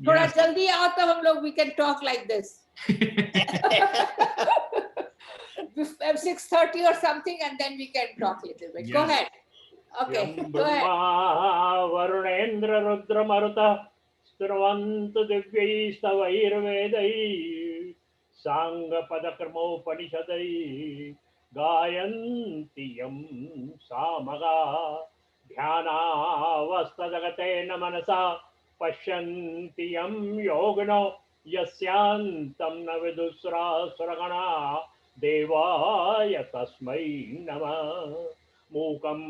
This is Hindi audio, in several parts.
थोड़ा जल्दी आओ तो हम लोग we can talk like this. 6:30 or something, and then we can talk a little bit. Go ahead. Okay, go ahead. वरुणेन्द्र Rudra मरुतः स्तुवन्तु दिव्यैस्तवैर्वेदैः साङ्गपदक्रमोपनिषदैः गायन्ति यं सामगा ध्यानावस्थितगतेन मनसा पश्यन्ति यं योगिनो यस्यान्तं न विदुस्रासुरगणा देवाय तस्मै नमः। मूकं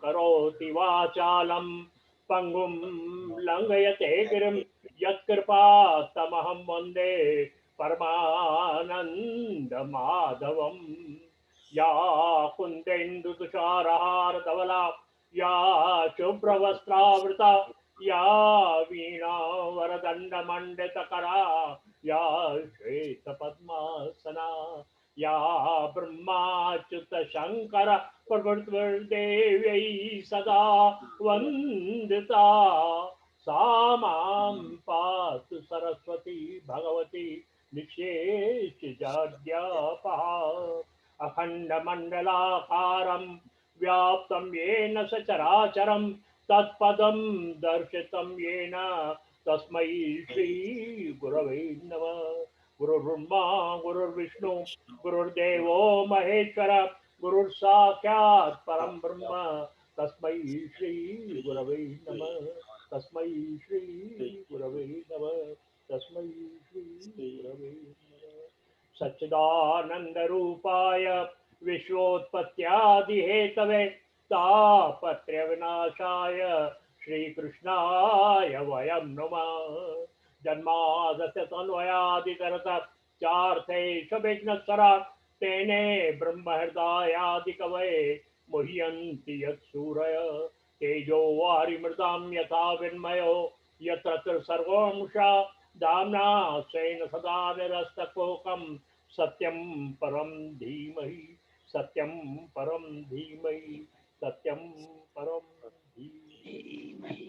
करोति वाचालं पंगुं लंघयते गिरिं यत्कृपातमहं वन्दे परमानन्दमाधवम्। या कुन्देन्दुतुषारहारधवला या शुभ्रवस्त्रावृता या वीणावरदण्डमण्डितकरा या श्वेतपद्मासना या ब्रह्माच्युत शंकर प्रभृतिर्देव्यै सदा वन्दिता सा मां पातु सरस्वती भगवती निशेषजाड्यापः। अखण्डमण्डलाकारं व्याप्तं येन सचराचरं तत्पदं दर्शितं येन तस्मै श्रीगुरवे नमः। गुरुर्ब्रह्मा गुरुर्विष्णु गुरुर्देवो महेश्वर गुरुर्साक्षात् परं ब्रह्म तस्मै श्री गुरवे नमः। तस्मै श्री गुरवे नमः। तस्मै श्री गुरवे नमः। सच्चिदानंद रूपाय विश्वोत्पत्त्यादिहेतवे तापत्रय विनाशाय श्रीकृष्णाय वयं नमः। जन्मादस्य तन्वयादितरतः चार्थेष विघ्नस्वरा तेने ब्रह्महृदायादिकवये मुह्यन्ति यत्सूरय तेजो वारिमृतां यथा विन्मयो यत्र सर्वंशा दाम्ना स्वेन सदा निरस्तकोकं सत्यं परं धीमहि सत्यं परं धीमहि सत्यं परं धीमहि।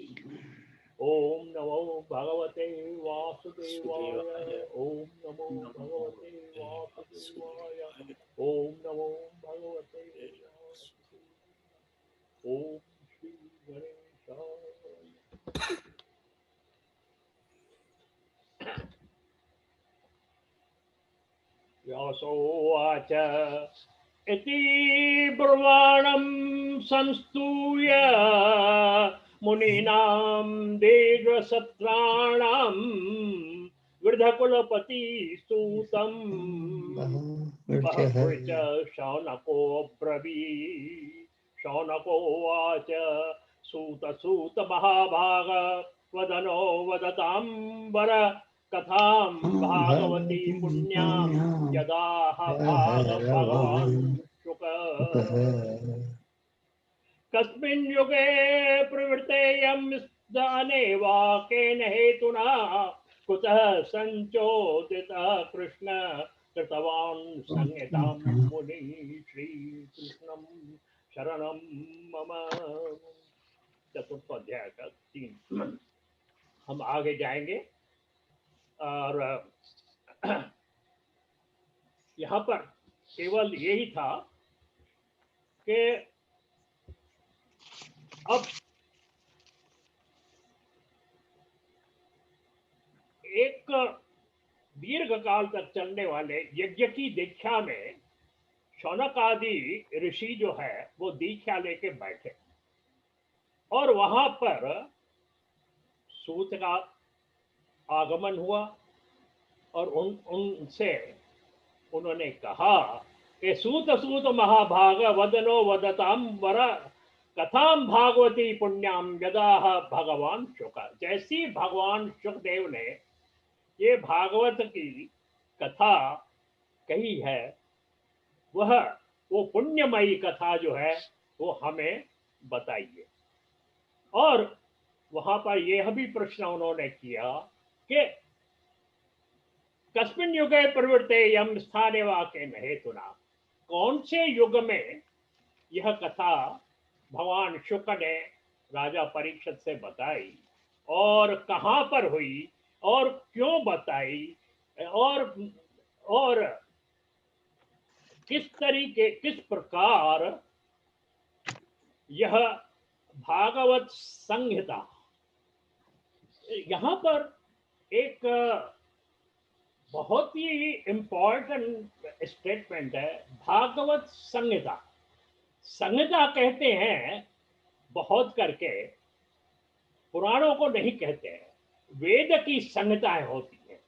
ओम नमो भगवते वासुदेवाय। ओम नमो भगवते वासुदेवाय। ओम नमो भगवते वासुदेवाय। ओम श्री गणेशाय। व्यासोवाच इति ब्रुवाणं संस्तूय मुनीनां दीर्घसत्राणां वृद्धकुलपति स्तुतं बहुवृच शौनको ब्रवीत्। शौनकोवाच सूत सूत महाभाग वदनो वदतां वर कथां भागवती पुण्यां यदाह भगवान् शुक। कस्मिन् युगे प्रवृत्तेयं स्थाने वा केन हेतुना कुतः संचोदितः कृष्ण कृतवान् संहितां मुनि श्रीकृष्णं शरणं मम। चतुर्थ अध्याय का 3 हम आगे जाएंगे और यहाँ पर केवल यही था कि अब एक दीर्घ काल तक चलने वाले यज्ञ की दीक्षा में शौनक आदि ऋषि जो है वो दीक्षा लेके बैठे और वहां पर सूत का आगमन हुआ और उनसे उन्होंने कहा कि सूत सूत महाभाग वदनो वदताम वर कथाम भागवती पुण्याम यदा भगवान शुक। जैसी भगवान शुकदेव ने ये भागवत की कथा कही है वो पुण्यमयी कथा जो है वो हमें बताइए। और वहां पर यह भी प्रश्न उन्होंने किया कि कस्मिन् युगे प्रवृत्तेयं स्थाने वा केन हेतुना, कौन से युग में यह कथा भगवान शुक ने राजा परीक्षित से बताई और कहां पर हुई और क्यों बताई, और किस प्रकार यह भागवत संहिता, यहाँ पर एक बहुत ही इंपॉर्टेंट स्टेटमेंट है। भागवत संहिता, संहिता कहते हैं बहुत करके, पुराणों को नहीं कहते हैं, वेद की संहिताएं होती हैं।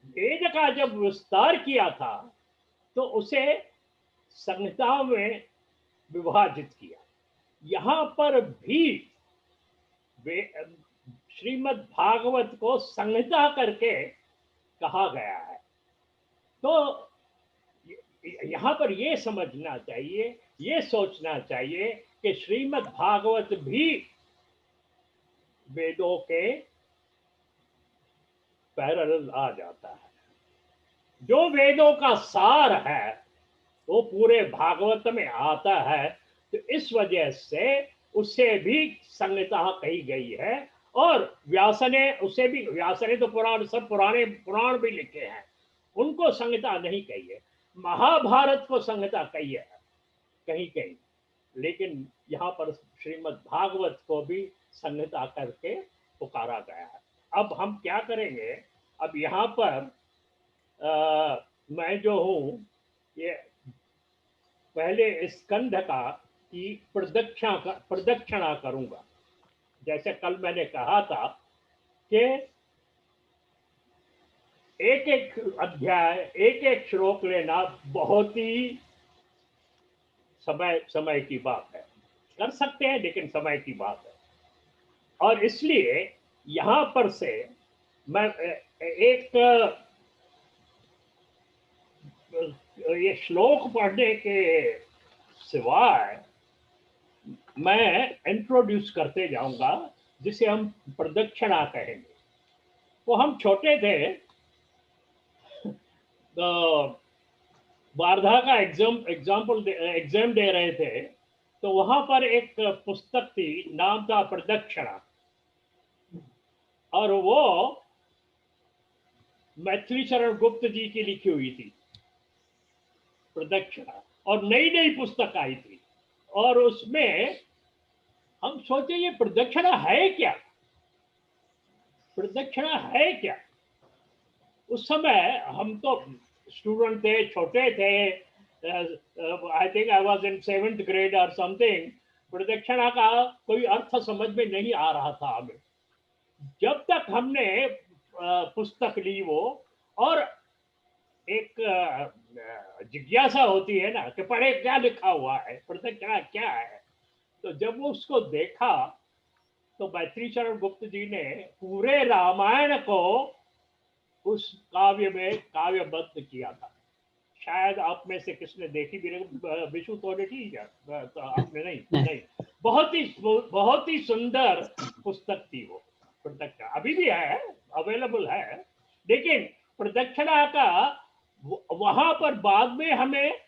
वेद का जब विस्तार किया था तो उसे संहिताओं में विभाजित किया। यहाँ पर भी श्रीमद् भागवत को संहिता करके कहा गया है। तो यहाँ पर ये समझना चाहिए, ये सोचना चाहिए कि श्रीमद् भागवत भी वेदों के पैरेलल आ जाता है। जो वेदों का सार है वो पूरे भागवत में आता है, तो इस वजह से उसे भी संहिता कही गई है। और व्यास ने उसे भी, व्यास ने तो पुराण, सब पुराण भी लिखे हैं, उनको संहिता नहीं कही है। महाभारत को संहिता कही है कहीं कहीं, लेकिन यहाँ पर श्रीमद् भागवत को भी संहिता करके पुकारा गया है। अब हम क्या करेंगे, अब यहाँ पर मैं जो हूँ ये पहले स्कंध का की प्रदक्षिणा करूंगा। जैसे कल मैंने कहा था कि एक एक अध्याय, एक एक श्लोक लेना बहुत ही समय की बात है। कर सकते हैं लेकिन समय की बात है। और इसलिए यहां पर से मैं एक ये श्लोक पढ़ने के सिवाय मैं इंट्रोड्यूस करते जाऊंगा, जिसे हम प्रदक्षिणा कहेंगे। वो हम छोटे थे तो वार्धा का एग्जाम दे रहे थे, तो वहां पर एक पुस्तक थी, नाम था प्रदक्षिणा, और वो मैथिली शरण गुप्त जी की लिखी हुई थी प्रदक्षिणा, और नई नई पुस्तक आई थी। और उसमें हम सोचे ये प्रदक्षिणा है क्या, प्रदक्षिणा है क्या। उस समय हम तो स्टूडेंट थे, छोटे थे, I think I was in 7th grade और समथिंग। प्रदक्षिणा का कोई अर्थ समझ में नहीं आ रहा था हमें। जब तक हमने पुस्तक ली वो, और एक जिज्ञासा होती है ना कि पढ़े क्या लिखा हुआ है, प्रदक्षिणा क्या है। तो जब वो उसको देखा तो मैथिली शरण गुप्त जी ने पूरे रामायण को उस काव्य में काव्यबद्ध किया था। शायद आप में से किसने देखी भी नहीं, विशु तो देखी क्या? तो आपने नहीं। बहुत ही सुंदर पुस्तक थी वो प्रदक्षिणा, अभी भी है, अवेलेबल है। लेकिन प्रदक्षिणा का वहां पर बाद में हमें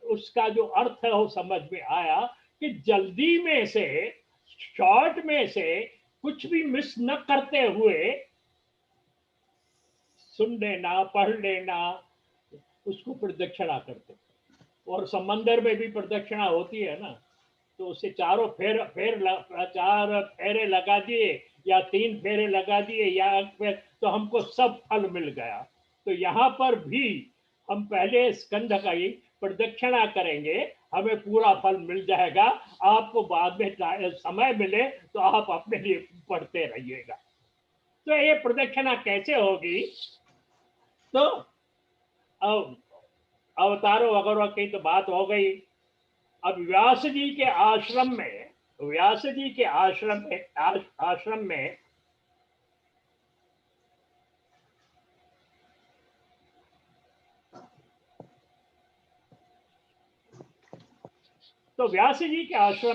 उसका जो अर्थ है वो समझ में आया कि जल्दी में से, शॉर्ट में से कुछ भी मिस न करते हुए सुन लेना, पढ़ लेना, उसको प्रदक्षिणा करते। और समंदर में भी प्रदक्षिणा होती है ना, तो उसे चार फेरे लगा दिए या 3 फेरे लगा दिए या तो हमको सब फल मिल गया। तो यहाँ पर भी हम पहले स्कंध का ही प्रदक्षिणा करेंगे, हमें पूरा फल मिल जाएगा। आपको बाद में समय मिले तो आप अपने लिए पढ़ते रहिएगा। तो ये प्रदक्षिणा कैसे होगी, तो अवतारों वगैरह की तो बात हो गई। अब व्यास जी के आश्रम में तो व्यास जी के आश्रम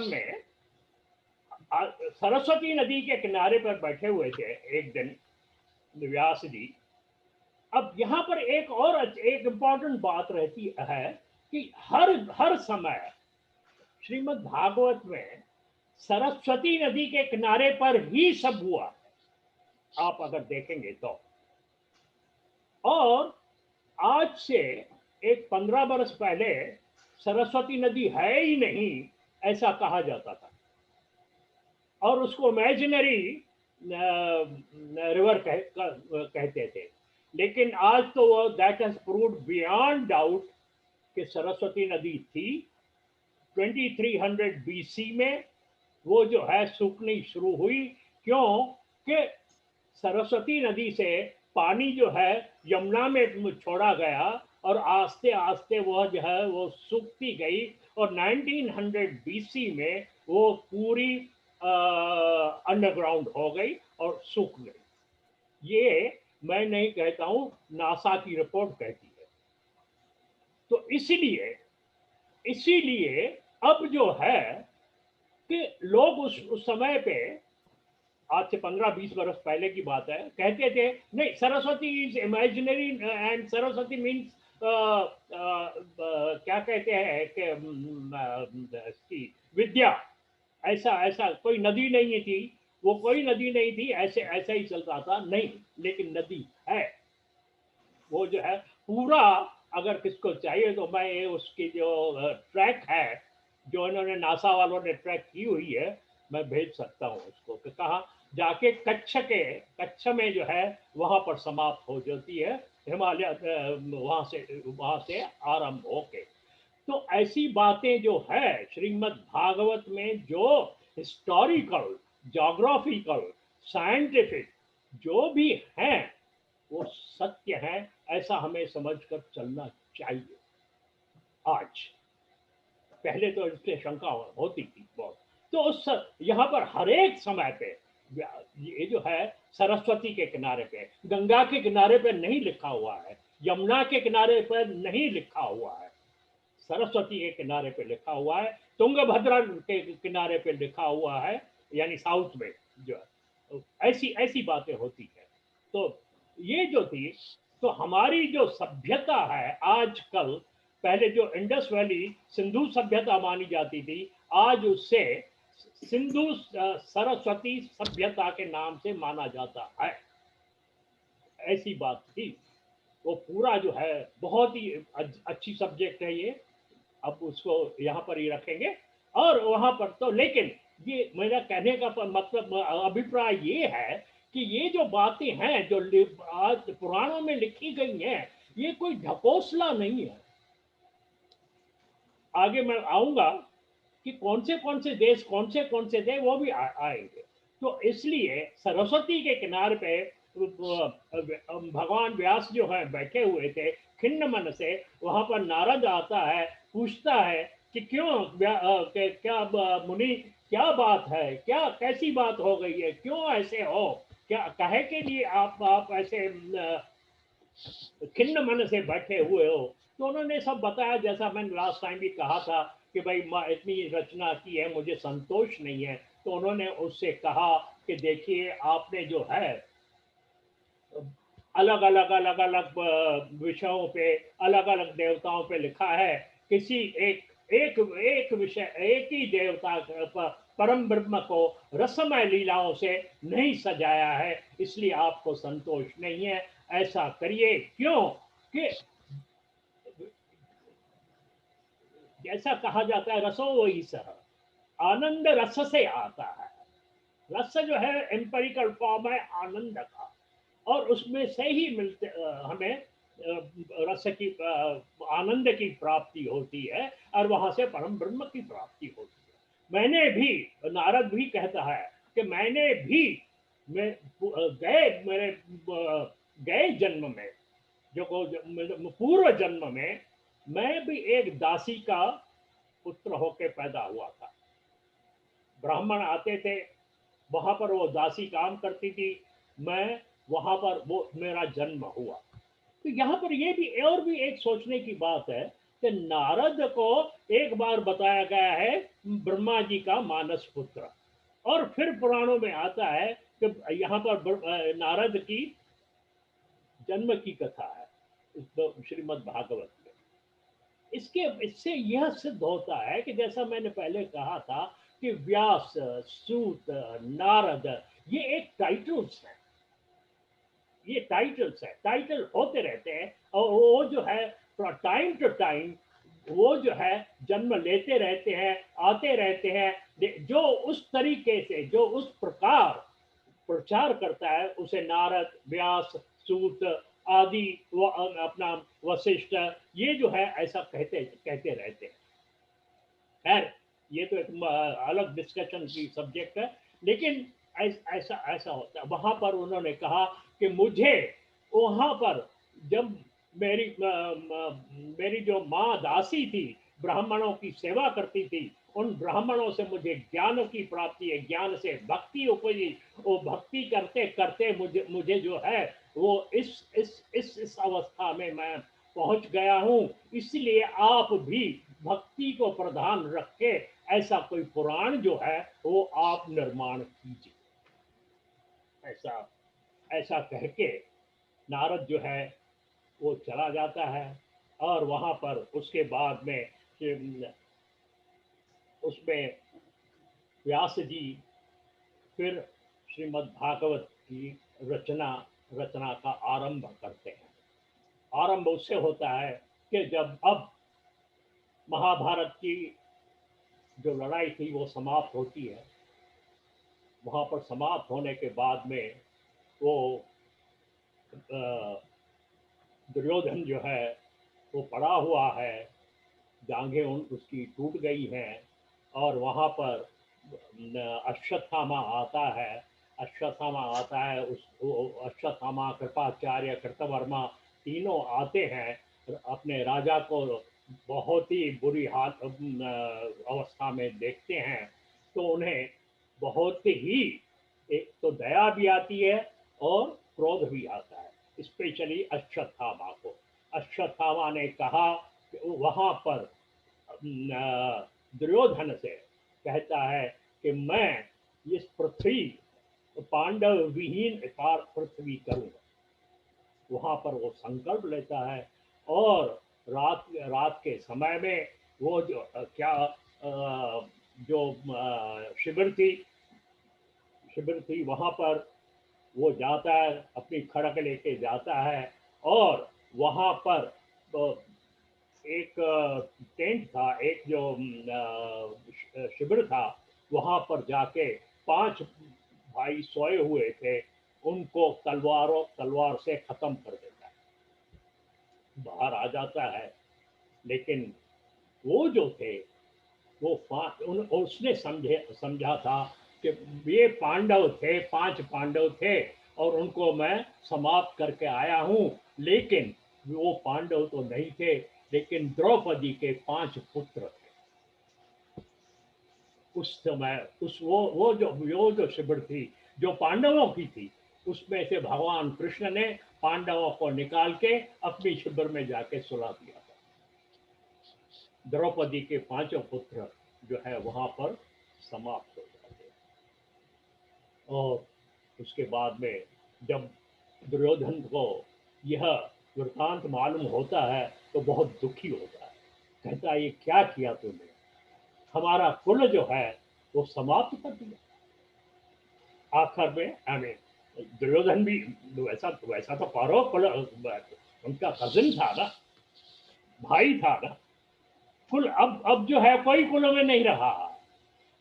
में सरस्वती नदी के किनारे पर बैठे हुए थे एक दिन व्यास जी। अब यहाँ पर एक इंपॉर्टेंट बात रहती है कि हर समय श्रीमद् भागवत में सरस्वती नदी के किनारे पर ही सब हुआ है। आप अगर देखेंगे तो। और आज से एक 15 बरस पहले सरस्वती नदी है ही नहीं ऐसा कहा जाता था, और उसको इमेजिनरी रिवर कहते थे। लेकिन आज तो वो that has proved beyond doubt कि सरस्वती नदी थी। 2300 बीसी में वो जो है सूखनी शुरू हुई। क्यों कि सरस्वती नदी से पानी जो है यमुना में छोड़ा गया, और आस्ते आस्ते वह जो है वो सूखती गई, और 1900 बीसी में वो पूरी अंडरग्राउंड हो गई और सूख गई। ये मैं नहीं कहता हूं, नासा की रिपोर्ट कहती है। तो इसीलिए इसीलिए अब जो है कि लोग उस समय पे, आज से 15-20 बरस पहले की बात है, कहते थे नहीं Saraswati is imaginary and Saraswati means क्या कहते हैं कि विद्या। ऐसा ऐसा कोई नदी नहीं थी, वो कोई नदी नहीं थी, ऐसे ऐसा ही चलता था। नहीं, लेकिन नदी है। वो जो है पूरा, अगर किसको चाहिए तो मैं उसकी जो ट्रैक है, जो इन्होंने नासा वालों ने ट्रैक की हुई है, मैं भेज सकता हूँ उसको कि कहाँ जाके कच्छ में जो है वहां पर समाप्त हो जाती है हिमालय, वहां से आरंभ होके। तो ऐसी बातें जो है श्रीमद् भागवत में, जो हिस्टोरिकल, जोग्राफिकल, साइंटिफिक जो भी हैं, वो सत्य है, ऐसा हमें समझकर चलना चाहिए। आज, पहले तो इससे शंका होती थी बहुत। तो उस यहाँ पर हर एक समय पे ये जो है सरस्वती के किनारे पे, गंगा के किनारे पे नहीं लिखा हुआ है, यमुना के किनारे पर नहीं लिखा हुआ है, सरस्वती के किनारे पे लिखा हुआ है, तुंगभद्रा के किनारे पे लिखा हुआ है, यानी साउथ में जो है। ऐसी ऐसी बातें होती है। तो ये जो थी, तो हमारी जो सभ्यता है आजकल, पहले जो इंडस वैली सिंधु सभ्यता मानी जाती थी, आज उससे सिंधु सरस्वती सभ्यता के नाम से माना जाता है। ऐसी बात थी। वो पूरा जो है बहुत ही अच्छी सब्जेक्ट है ये। अब उसको यहाँ पर ही रखेंगे। और वहां पर तो, लेकिन ये मेरा कहने का मतलब, अभिप्राय ये है कि ये जो बातें हैं जो आज पुराणों में लिखी गई हैं, ये कोई ढकोसला नहीं है। आगे मैं आऊंगा कि कौन से देश कौन से थे, वो भी आएंगे। तो इसलिए सरस्वती के किनारे पे भगवान व्यास जो है बैठे हुए थे खिन्न मन से। वहां पर नारद आता है, पूछता है कि क्यों क्या मुनि, क्या बात है, क्या कैसी बात हो गई है, क्यों ऐसे हो, क्या कहे के लिए आप ऐसे खिन्न मन से बैठे हुए हो। तो उन्होंने सब बताया, जैसा मैंने लास्ट टाइम भी कहा था कि भाई इतनी रचना की है, मुझे संतोष नहीं है। तो उन्होंने उससे कहा कि देखिए आपने जो है अलग अलग विषयों पे, अलग अलग देवताओं पे लिखा है, किसी एक एक एक विषय, एक ही देवता परम ब्रह्म को रसमय लीलाओं से नहीं सजाया है, इसलिए आपको संतोष नहीं है। ऐसा करिए, क्यों कि जैसा कहा जाता है रसो वही सर, आनंद रस से आता है। रस जो है एम्पेरिकल फॉर्म है आनंद का, और उसमें से ही मिलते हमें रस की आनंद की प्राप्ति होती है, और वहां से परम ब्रह्म की प्राप्ति होती है। मैंने भी, नारद भी कहता है कि मैंने भी, मैं मेरे गए जन्म में, जो पूर्व जन्म में मैं भी एक दासी का पुत्र होके पैदा हुआ था। ब्राह्मण आते थे, वहां पर वो दासी काम करती थी, मैं वहां पर, वो मेरा जन्म हुआ। तो यहाँ पर ये भी और भी एक सोचने की बात है कि नारद को एक बार बताया गया है ब्रह्मा जी का मानस पुत्र, और फिर पुराणों में आता है कि यहाँ पर नारद की जन्म की कथा है श्रीमद् भागवत में। इससे यह सिद्ध होता है कि जैसा मैंने पहले कहा था कि व्यास, सूत, नारद, ये एक टाइटल्स है। ये टाइटल्स है, टाइटल होते रहते हैं और वो जो है टाइम टू टाइम वो जो है जन्म लेते रहते हैं, आते रहते हैं। जो उस तरीके से, जो उस प्रकार प्रचार करता है उसे नारद, व्यास, सूत आदि, वो अपना वशिष्ठ, ये जो है ऐसा कहते कहते रहते हैं। खैर, ये तो एक अलग डिस्कशन की सब्जेक्ट है, लेकिन ऐसा ऐसा होता है। वहां पर उन्होंने कहा कि मुझे वहां पर जब मेरी मेरी जो माँ दासी थी, ब्राह्मणों की सेवा करती थी, उन ब्राह्मणों से मुझे ज्ञान की प्राप्ति है, ज्ञान से भक्ति उपजी। वो भक्ति करते करते मुझे मुझे जो है वो इस अवस्था में मैं पहुंच गया हूं। इसलिए आप भी भक्ति को प्रधान रख के ऐसा कोई पुराण जो है वो आप निर्माण कीजिए। ऐसा ऐसा कह के नारद जो है वो चला जाता है। और वहां पर उसके बाद में उसमें व्यास जी फिर श्रीमद् भागवत की रचना रचना का आरंभ करते हैं। आरंभ उससे होता है कि जब अब महाभारत की जो लड़ाई थी वो समाप्त होती है। वहां पर समाप्त होने के बाद में वो दुर्योधन जो है वो पड़ा हुआ है, जांघें उसकी टूट गई हैं। और वहां पर अश्वत्थामा आता है। अश्वत्थामा आता है, उस अश्वत्थामा, कृपाचार्य, कृतवर्मा तीनों आते हैं अपने राजा को बहुत ही बुरी हाल अवस्था में देखते हैं। तो उन्हें बहुत ही, एक तो दया भी आती है और क्रोध भी आता है, स्पेशली अश्वत्थामा को। अश्वत्थामा ने कहा कि वहां पर दुर्योधन से कहता है कि मैं इस पृथ्वी पांडव विहीन पृथ्वी करूंगा। वहां पर वो संकल्प लेता है। और रात रात के समय में वो जो जो शिविर थी वहां पर वो जाता है, अपनी खड़क लेके जाता है। और वहां पर तो एक टेंट था, एक जो शिविर था, वहां पर जाके 5 भाई सोए हुए थे, उनको तलवार से खत्म कर देता है, बाहर आ जाता है। लेकिन वो जो थे वो उसने समझा था कि ये पांडव थे, 5 पांडव थे और उनको मैं समाप्त करके आया हूं। लेकिन वो पांडव तो नहीं थे, लेकिन द्रौपदी के 5 पुत्र थे। उस समय वो जो शिविर थी जो पांडवों की थी, उसमें से भगवान कृष्ण ने पांडवों को निकाल के अपनी शिविर में जाके सुला दिया था। द्रौपदी के 5 पुत्र जो है वहां पर समाप्त हो जाते हैं। और उसके बाद में जब दुर्योधन को यह वृतांत मालूम होता है तो बहुत दुखी होता है। कहता है ये क्या किया तूने, हमारा कुल जो है वो समाप्त कर दिया। आखिर में दुर्योधन भी वैसा वैसा तो कौरव कुल उनका कजिन था ना, भाई था ना। कुल अब जो है कोई कुल में नहीं रहा।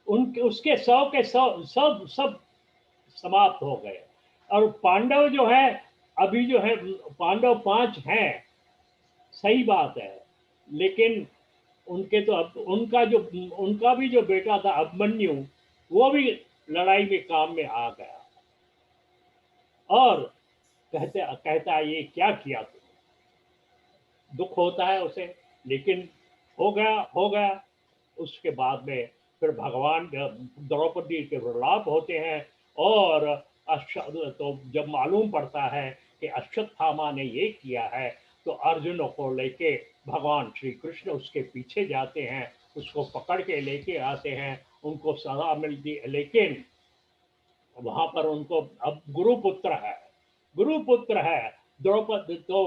उनके उसके 100 के 100 सब सब समाप्त हो गए। और पांडव जो है, अभी जो है पांडव 5 हैं, सही बात है। लेकिन उनके तो अब उनका भी जो बेटा था अभिमन्यु, वो भी लड़ाई में काम में आ गया। और कहता है ये क्या किया तुमने। दुख होता है उसे, लेकिन हो गया। उसके बाद में फिर भगवान द्रौपदी के विलाप होते हैं। और तो जब मालूम पड़ता है कि अश्वत्थामा ने ये किया है, तो अर्जुन को लेके भगवान श्री कृष्ण उसके पीछे जाते हैं, उसको पकड़ के लेके आते हैं, उनको सजा मिलती है। लेकिन वहां पर उनको अब गुरुपुत्र है द्रौपदी, तो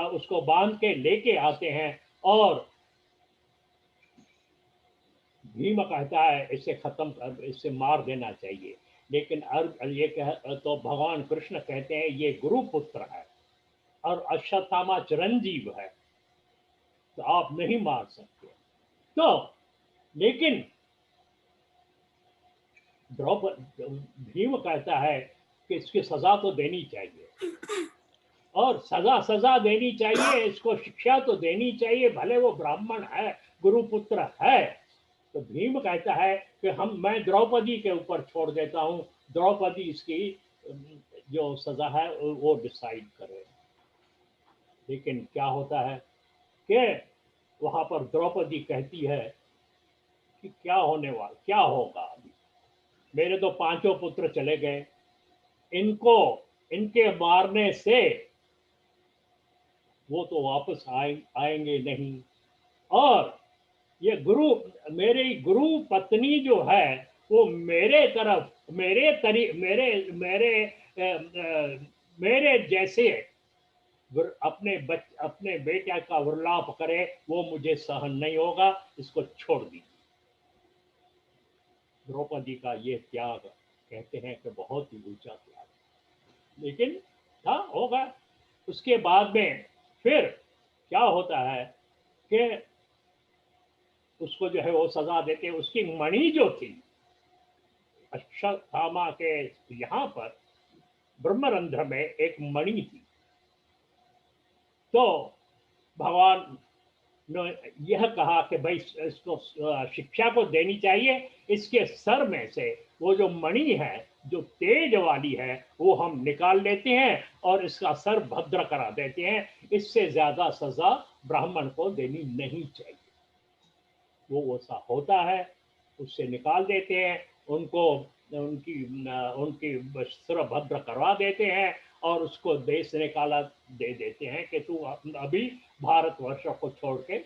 उसको बांध के लेके आते हैं। और भीम कहता है इसे खत्म कर, इसे मार देना चाहिए। लेकिन तो भगवान कृष्ण कहते हैं ये गुरु पुत्र है और अश्वत्थामा चिरंजीव है, तो आप नहीं मार सकते। तो लेकिन द्रौपदी, भीम कहता है कि इसकी सजा तो देनी चाहिए, और सजा देनी चाहिए, इसको शिक्षा तो देनी चाहिए, भले वो ब्राह्मण है, गुरुपुत्र है। तो भीम कहता है कि मैं द्रौपदी के ऊपर छोड़ देता हूं, द्रौपदी इसकी जो सजा है वो डिसाइड करे। लेकिन क्या होता है कि वहां पर द्रौपदी कहती है कि क्या होने वाला, क्या होगा अभी, मेरे तो पांचों पुत्र चले गए, इनको, इनके मारने से वो तो वापस आएंगे नहीं, और ये मेरी गुरु पत्नी जो है वो मेरे तरफ, मेरे जैसे अपने बेटा का विलाप करे, वो मुझे सहन नहीं होगा, इसको छोड़ दी। द्रौपदी का ये त्याग कहते हैं कि बहुत ही ऊंचा त्याग, लेकिन था, होगा। उसके बाद में फिर क्या होता है कि उसको जो है वो सजा देते, उसकी मणि जो थी अश्वत्थामा के यहाँ पर ब्रह्मरंध्र में एक मणि थी, तो भगवान ने यह कहा कि भाई इसको शिक्षा को देनी चाहिए, इसके सर में से वो जो मणि है, जो तेज वाली है, वो हम निकाल लेते हैं और इसका सर भद्र करा देते हैं, इससे ज्यादा सजा ब्राह्मण को देनी नहीं चाहिए। वो वैसा होता है, उससे निकाल देते हैं उनको, उनकी उनकी सर भद्र करवा देते हैं और उसको देश निकाला दे देते हैं कि तू अभी भारतवर्ष को छोड़ के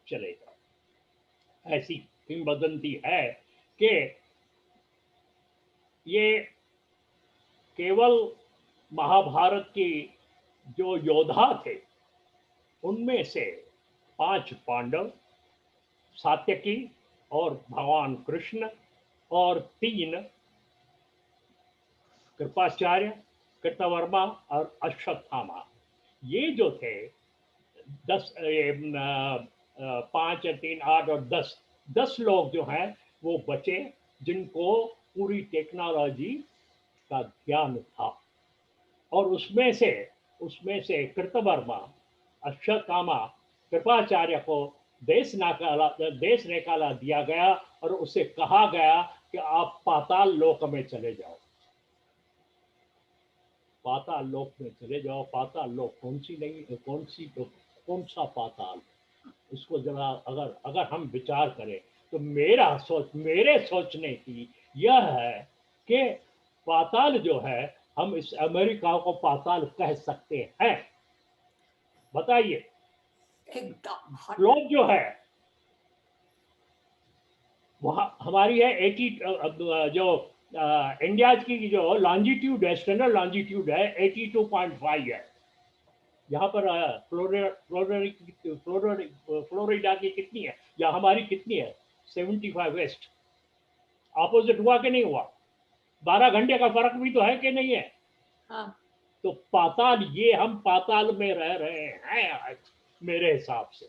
चले जाओ। ऐसी किंवदंती है कि ये केवल महाभारत की जो योद्धा थे उनमें से 5 पांडव, सात्यकी और भगवान कृष्ण, और 3 कृपाचार्य, कृतवर्मा और अश्वत्थामा, ये जो थे 10, 5, 3, 8 और 10 लोग जो हैं वो बचे, जिनको पूरी टेक्नोलॉजी का ज्ञान था। और उसमें से कृतवर्मा, अश्वत्थामा, कृपाचार्य को देश निकाला दिया गया और उसे कहा गया कि आप पाताल लोक में चले जाओ, पाताल लोक में चले जाओ। पाताल लोक कौन सा पाताल, इसको जरा अगर हम विचार करें तो मेरे सोचने की यह है कि पाताल जो है, हम इस अमेरिका को पाताल कह सकते हैं? बताइए। एकदम ग्लोब जो है वहां हमारी है 80, जो इंडिया की जो लॉन्जिट्यूड है, स्टैंडर्ड लॉन्जिट्यूड है 82.5 है। यहाँ पर फ्लोरिडा की कितनी है या हमारी कितनी है? 75 वेस्ट। ऑपोजिट हुआ कि नहीं हुआ? 12 घंटे का फर्क भी तो है कि नहीं है? हाँ। तो पाताल, ये हम पाताल में रह रहे हैं आज मेरे हिसाब से।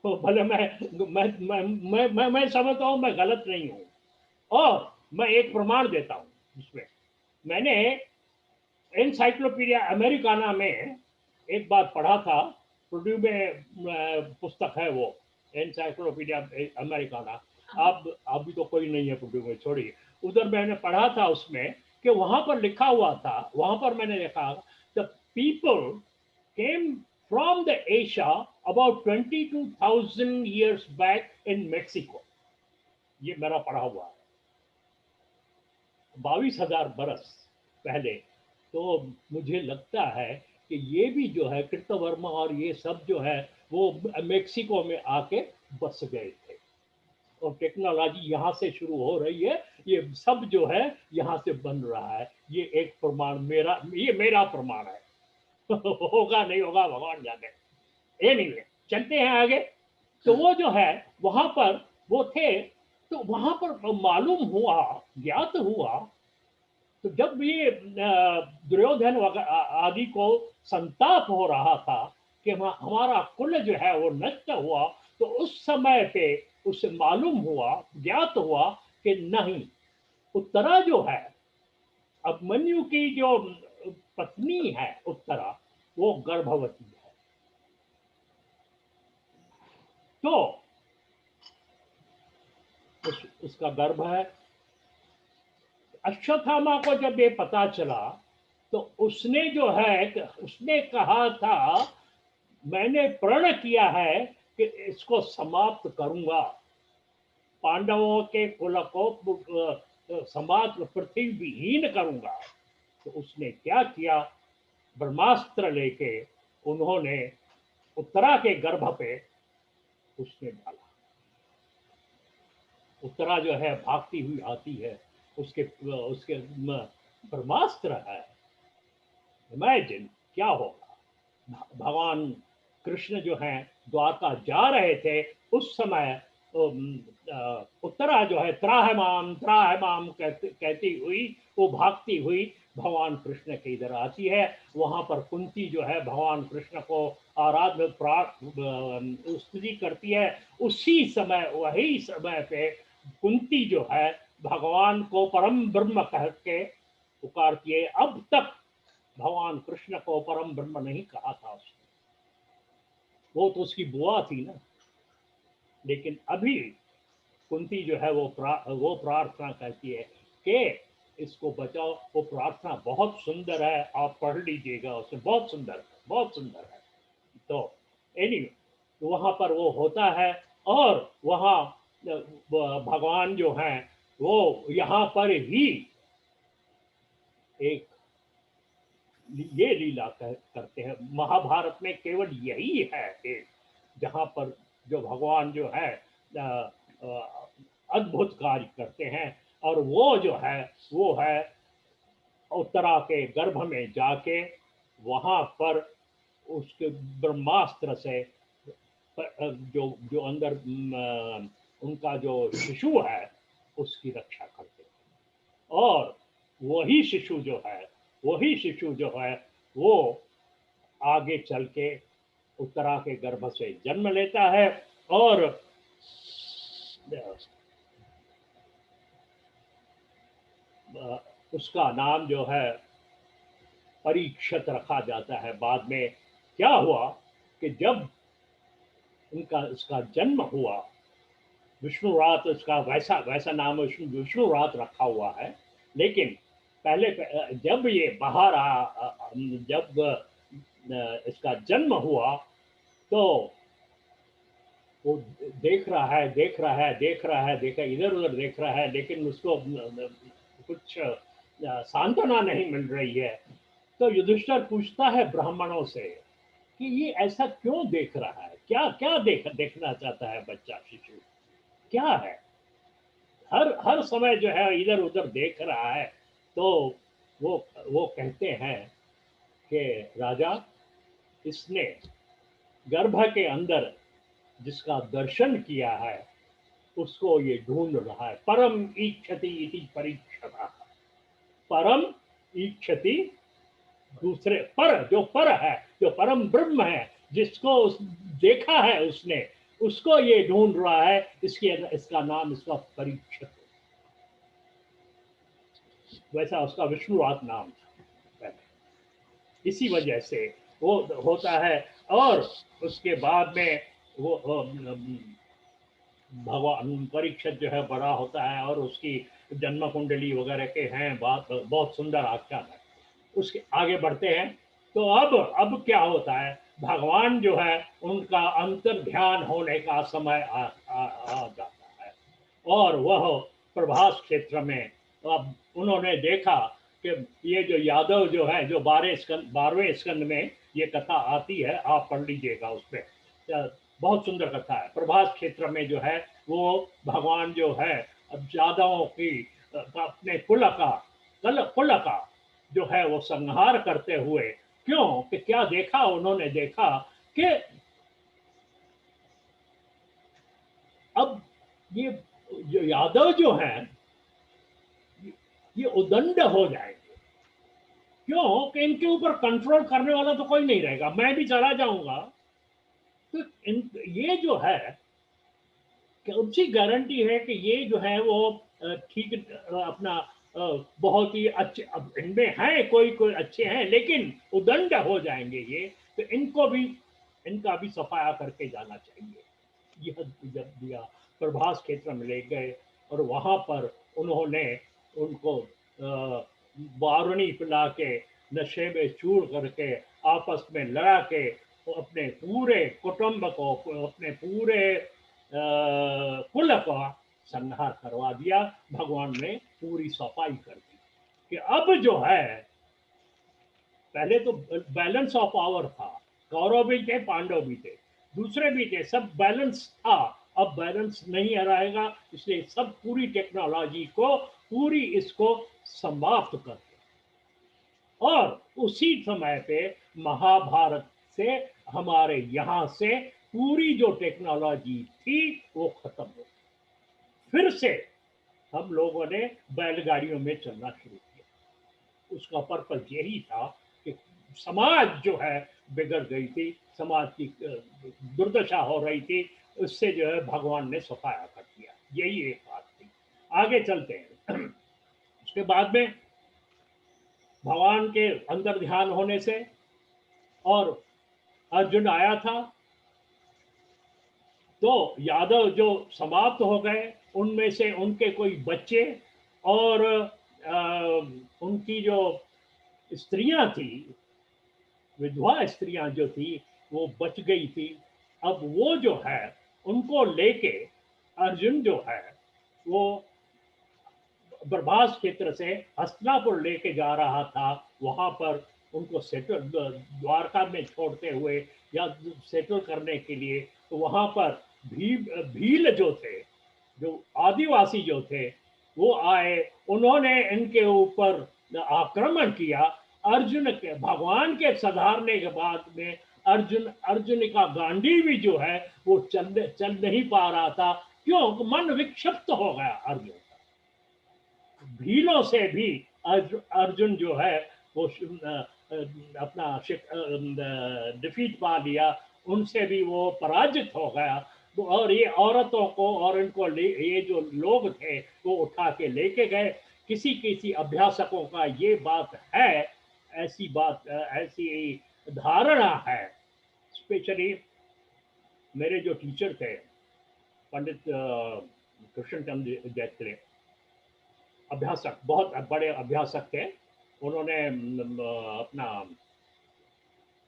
तो भले मैं समझता हूँ मैं गलत नहीं हूँ, और मैं एक प्रमाण देता हूँ इसमें। मैंने एनसाइक्लोपीडिया अमेरिकाना में एक बार पढ़ा था, प्रोड्यू में पुस्तक है वो, एनसाइक्लोपीडिया अमेरिकाना। अब अभी तो कोई नहीं है प्रोड्यू में, छोड़िए। उधर मैंने पढ़ा था उसमें कि वहां पर लिखा हुआ था, वहां पर मैंने देखा the people came from the Asia about 22,000 years back in Mexico. ये मेरा पढ़ा हुआ है, 22,000 बरस पहले। तो मुझे लगता है कि ये भी जो है कृतवर्मा और ये सब जो है वो मेक्सिको में आके बस गए थे, और टेक्नोलॉजी यहाँ से शुरू हो रही है, ये सब जो है यहाँ से बन रहा है। ये एक प्रमाण ये मेरा प्रमाण है। होगा नहीं होगा भगवान जाने। एनीवे, चलते हैं आगे। तो वो जो है वहां पर वो थे, तो वहां पर मालूम हुआ, ज्ञात हुआ, तो जब ये दुर्योधन आदि को संताप हो रहा था कि हमारा कुल जो है वो नष्ट हुआ, तो उस समय पे उसे मालूम हुआ, ज्ञात हुआ कि नहीं, उत्तरा जो है, अभिमन्यु की जो पत्नी है उत्तरा, वो गर्भवती है। तो उसका गर्भ है। अश्वत्थामा को जब ये पता चला तो उसने जो है, उसने कहा था, मैंने प्रण किया है कि इसको समाप्त करूंगा, पांडवों के कुल को समाप्त, पृथ्वी विहीन करूंगा। तो उसने क्या किया, ब्रह्मास्त्र लेके उन्होंने उत्तरा के गर्भ पे उसने डाला। उत्तरा जो है भागती हुई आती है, उसके उसके ब्रह्मास्त्र है। इमेजिन क्या होगा। भगवान कृष्ण जो है द्वारका जा रहे थे, उस समय उत्तरा जो है त्राहमाम कहती हुई वो भागती हुई भगवान कृष्ण के इधर आती है। वहां पर कुंती जो है भगवान कृष्ण को आराध्य स्तुति करती है। उसी समय, वही समय पे कुंती जो है भगवान को परम ब्रह्म कह के पुकारती है। अब तक भगवान कृष्ण को परम ब्रह्म नहीं कहा था उसने, वो तो उसकी बुआ थी ना। लेकिन अभी कुंती जो है वो प्रार्थना करती है कि इसको बचाओ। वो प्रार्थना बहुत सुंदर है, आप पढ़ लीजिएगा, उसे बहुत सुंदर है, बहुत सुंदर है। तो एनीवे, वहां पर वो होता है। और वहां भगवान जो है वो यहाँ पर ही एक ये लीला करते हैं। महाभारत में केवल यही है एक, जहां पर जो भगवान जो है अद्भुत कार्य करते हैं। और वो जो है वो है उत्तरा के गर्भ में जाके वहां पर उसके ब्रह्मास्त्र से जो जो अंदर उनका जो शिशु है उसकी रक्षा करते हैं। और वही शिशु जो है, वही शिशु जो है वो आगे चल के उत्तरा के गर्भ से जन्म लेता है। और उसका नाम जो है परीक्षित रखा जाता है। बाद में क्या हुआ कि जब उनका इसका जन्म हुआ, विष्णु रात इसका वैसा वैसा नाम विष्णु रात रखा हुआ है। लेकिन पहले जब ये बाहर जब इसका जन्म हुआ तो वो देख रहा है, देख रहा है, देख रहा है, देखा इधर उधर देख रहा है, लेकिन उसको कुछ सांत्वना नहीं मिल रही है। तो युधिष्ठिर पूछता है ब्राह्मणों से कि ये ऐसा क्यों देख रहा है, क्या क्या देखना चाहता है बच्चा, शिशु क्या है। हर हर समय जो है इधर उधर देख रहा है। तो वो कहते हैं कि राजा, इसने गर्भ के अंदर जिसका दर्शन किया है उसको ये ढूंढ रहा है। परम इच्छति इति परीक्षता, परम इच्छति, दूसरे पर, जो पर है, जो परम ब्रह्म है, जिसको देखा है उसने, उसको ये ढूंढ रहा है। इसका नाम इसका परीक्षित, वैसा उसका विष्णुवात नाम था। इसी वजह से वो होता है। और उसके बाद में वो भगवान परीक्षित जो है बड़ा होता है और उसकी जन्म कुंडली वगैरह के हैं, बात बहुत सुंदर आख्यान है। उसके आगे बढ़ते हैं। तो अब क्या होता है, भगवान जो है उनका अंतर ध्यान होने का समय आ जाता है। और वह प्रभास क्षेत्र में अब उन्होंने देखा कि ये जो यादव जो है, जो 12वें स्कंद में ये कथा आती है, आप पढ़ लीजिएगा उस पर, बहुत सुंदर कथा है। प्रभास क्षेत्र में जो है वो भगवान जो है अब यादवों की अपने कुल का जो है वो संहार करते हुए, क्यों कि क्या देखा उन्होंने, देखा कि अब ये जो यादव जो हैं ये उदंड हो जाएंगे। क्यों कि इनके ऊपर कंट्रोल करने वाला तो कोई नहीं रहेगा, मैं भी चला जाऊंगा। तो ये जो है कौन सी गारंटी है कि ये जो है वो ठीक अपना बहुत ही अच्छे, अब इनमें हैं कोई कोई अच्छे हैं लेकिन उदंड हो जाएंगे ये, तो इनको भी, इनका भी सफाया करके जाना चाहिए। यह जब दिया प्रभास क्षेत्र में ले गए और वहां पर उन्होंने उनको बारूनी पिला के, नशे में चूर करके, आपस में लड़ा के, वो अपने पूरे कुटुंब को, अपने पूरे कुल का संहार करवा दिया। भगवान ने पूरी सफाई कर दी कि अब जो है, पहले तो बैलेंस ऑफ पावर था, कौरव भी थे पांडव भी थे, दूसरे भी थे, सब बैलेंस था। अब बैलेंस नहीं रहेगा, इसलिए सब पूरी टेक्नोलॉजी को, पूरी इसको समाप्त कर दिया। और उसी समय पे महाभारत से, हमारे यहाँ से पूरी जो टेक्नोलॉजी थी वो खत्म हो गई। फिर से हम लोगों ने बैलगाड़ियों में चलना शुरू किया। उसका पर्पज यही था कि समाज जो है बिगड़ गई थी, समाज की दुर्दशा हो रही थी, उससे जो है भगवान ने सफाया कर दिया। यही एक बात थी। आगे चलते हैं। उसके बाद में भगवान के अंदर ध्यान होने से और अर्जुन आया था, तो यादव जो समाप्त हो गए, उनमें से उनके कोई बच्चे और उनकी जो स्त्रियां थी, विधवा स्त्रियां जो थी वो बच गई थी। अब वो जो है उनको लेके अर्जुन जो है वो प्रभास क्षेत्र से हस्तिनापुर लेके जा रहा था। वहां पर उनको सेटल, द्वारका में छोड़ते हुए या सेटल करने के लिए, तो वहां पर भील जो थे, जो आदिवासी जो थे, वो आए, उन्होंने इनके ऊपर आक्रमण किया। अर्जुन के, भगवान के सुधारने के बाद में अर्जुन का गांडीव जो है वो चल नहीं पा रहा था। क्यों? मन विक्षिप्त हो गया अर्जुन। भीलों से भी अर्जुन जो है वो अपना डिफीट पा लिया, उनसे भी वो पराजित हो गया। और ये औरतों को और इनको ये जो लोग थे वो उठा के लेके गए। किसी किसी अभ्यासकों का ये बात है, ऐसी बात, ऐसी धारणा है, स्पेशली मेरे जो टीचर थे पंडित कृष्णचंद्र जैत्रे, अभ्यासक, बहुत बड़े अभ्यासक थे। उन्होंने अपना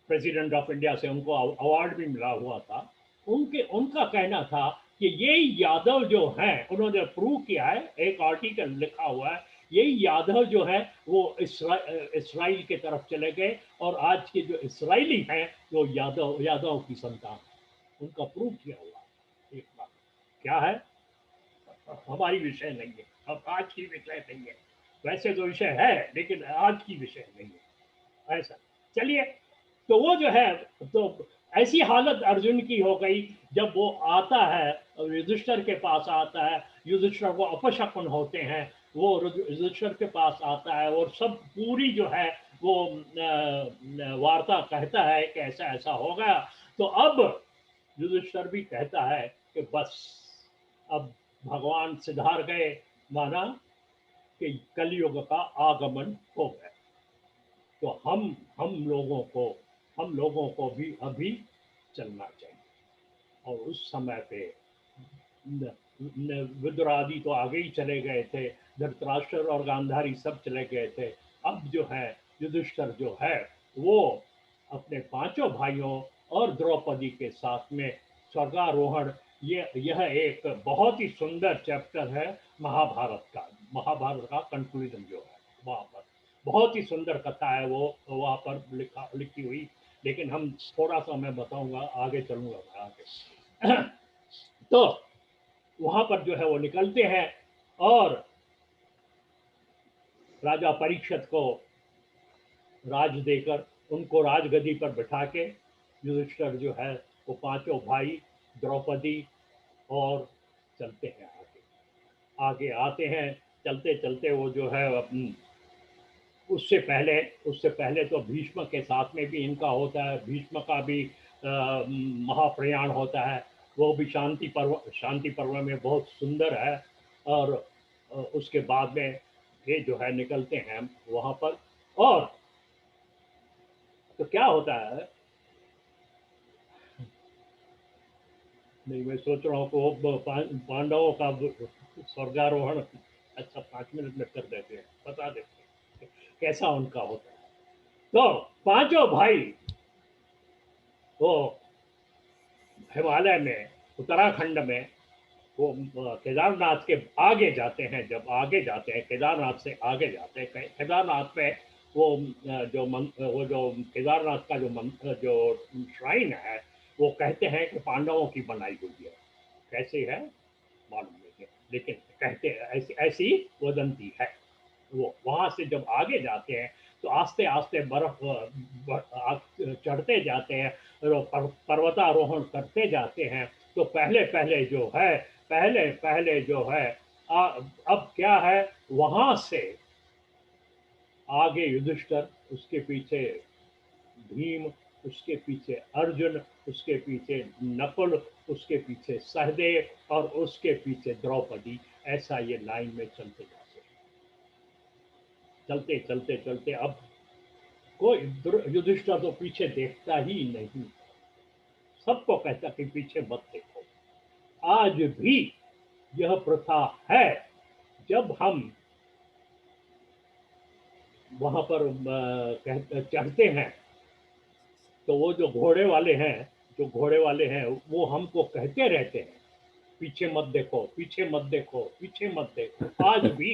प्रेसिडेंट ऑफ इंडिया से उनको अवार्ड भी मिला हुआ था। उनका कहना था कि ये यादव जो हैं, उन्होंने प्रूव किया है, एक आर्टिकल लिखा हुआ है, यही यादव जो है वो इसराइल के तरफ चले गए और आज के जो इसराइली हैं वो यादव की संतान है। उनका प्रूव किया हुआ। एक बात क्या है, हमारी विषय नहीं है, अब आज की विषय नहीं है। वैसे तो विषय है लेकिन आज की विषय नहीं है, ऐसा। चलिए, तो वो जो है, तो ऐसी हालत अर्जुन की हो गई जब वो आता है, युधिष्ठिर के पास आता है, युधिष्ठिर को अपशकुन होते हैं, वो युधिष्ठिर के पास आता है और सब पूरी जो है वो वार्ता कहता है कि ऐसा ऐसा हो गया। तो अब युधिष्ठिर भी कहता है कि बस अब भगवान सिधार गए, माना कि कलयुग का आगमन हो गया। तो हम लोगों को भी अभी चलना चाहिए। और उस समय पे विदुर आदि तो आगे ही चले गए थे, धृतराष्ट्र और गांधारी सब चले गए थे। अब जो है युधिष्ठिर जो है वो अपने पांचों भाइयों और द्रौपदी के साथ में स्वर्गारोहण, यह एक बहुत ही सुंदर चैप्टर है महाभारत का। महाभारत का कंक्लूजन जो है वहां पर बहुत ही सुंदर कथा है वो वहां पर लिखी हुई। लेकिन हम थोड़ा सा मैं बताऊंगा, आगे चलूंगा मैं आगे। तो वहां पर जो है वो निकलते हैं और राजा परीक्षित को राज देकर उनको राजगद्दी पर बिठा के युधिष्ठिर जो है वो पांचों भाई, द्रौपदी और चलते हैं आगे। आगे आते हैं, चलते चलते वो जो है उससे पहले तो भीष्म के साथ में भी इनका होता है, भीष्म का भी महाप्रयाण होता है, वो भी शांति पर्व में बहुत सुंदर है। और उसके बाद में ये जो है निकलते हैं वहां पर। और तो क्या होता है, नहीं मैं सोच रहा हूँ कि वो पांडवों का स्वर्गारोहण अच्छा 5 मिनट में कर देते हैं, बता देते हैं कैसा उनका होता है। तो पांचों भाई वो हिमालय में, उत्तराखंड में, वो केदारनाथ के आगे जाते हैं। जब आगे जाते हैं, केदारनाथ से आगे जाते हैं, केदारनाथ में वो वो जो केदारनाथ का जो श्राइन है, वो कहते हैं कि पांडवों की बनाई हुई है। कैसे है मालूम नहीं है, लेकिन कहते हैं, ऐसी ऐसी वदंती है। वो वहां से जब आगे जाते हैं तो आस्ते आस्ते बर्फ चढ़ते जाते हैं और पर्वतारोहण करते जाते हैं। तो पहले पहले जो है आ, अब क्या है, वहां से आगे युधिष्ठिर, उसके पीछे भीम, उसके पीछे अर्जुन, उसके पीछे नकुल, उसके पीछे सहदेव और उसके पीछे द्रौपदी। ऐसा ये लाइन में चलते जाते हैं। चलते चलते चलते अब कोई युधिष्ठिर तो पीछे देखता ही नहीं, सबको कहता कि पीछे मत देखो। आज भी यह प्रथा है, जब हम वहां पर चढ़ते हैं तो वो जो घोड़े वाले हैं वो हमको कहते रहते हैं पीछे मत देखो, पीछे मत देखो, पीछे मत देखो। आज भी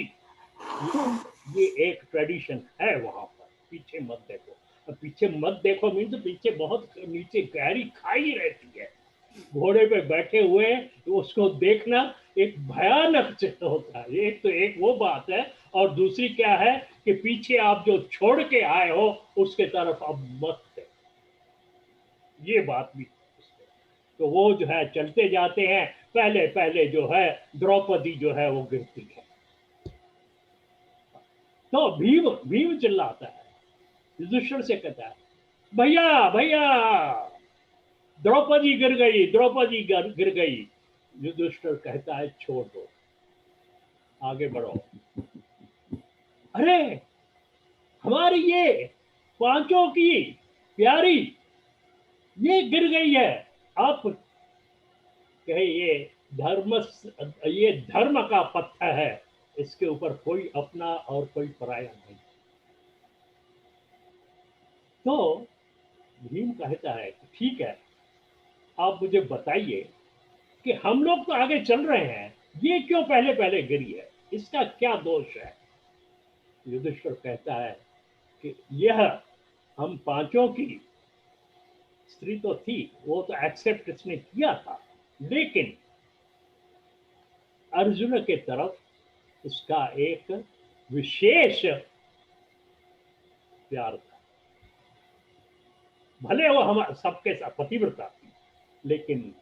ये एक ट्रेडिशन है वहां पर, पीछे मत देखो। पीछे मत देखो मीन्स पीछे बहुत नीचे गहरी खाई रहती है, घोड़े पे बैठे हुए तो उसको देखना एक भयानक चित्र होता है। एक तो एक वो बात है, और दूसरी क्या है कि पीछे आप जो छोड़ के आए हो उसके तरफ अब मत देखो, ये बात भी। तो वो जो है चलते जाते हैं, पहले पहले जो है द्रौपदी जो है वो गिरती है। तो भीम भीम चिल्लाता है, युधिष्ठिर से कहता है, भैया भैया द्रौपदी गिर गई, द्रौपदी गिर गई। युधिष्ठिर कहता है छोड़ दो, आगे बढ़ो। अरे हमारी ये पांचों की प्यारी ये गिर गई है। आप कहे ये धर्म का पत्थर है, इसके ऊपर कोई अपना और कोई पराया नहीं। तो भीम कहता है कि ठीक है, आप मुझे बताइए कि हम लोग तो आगे चल रहे हैं, ये क्यों पहले पहले गिरी है, इसका क्या दोष है। युधिष्ठिर कहता है कि यह हम पांचों की स्त्री तो थी, वो तो एक्सेप्ट इसने किया था, लेकिन अर्जुन के तरफ उसका एक विशेष प्यार था। भले वो हम सबके साथ पतिव्रता थी, लेकिन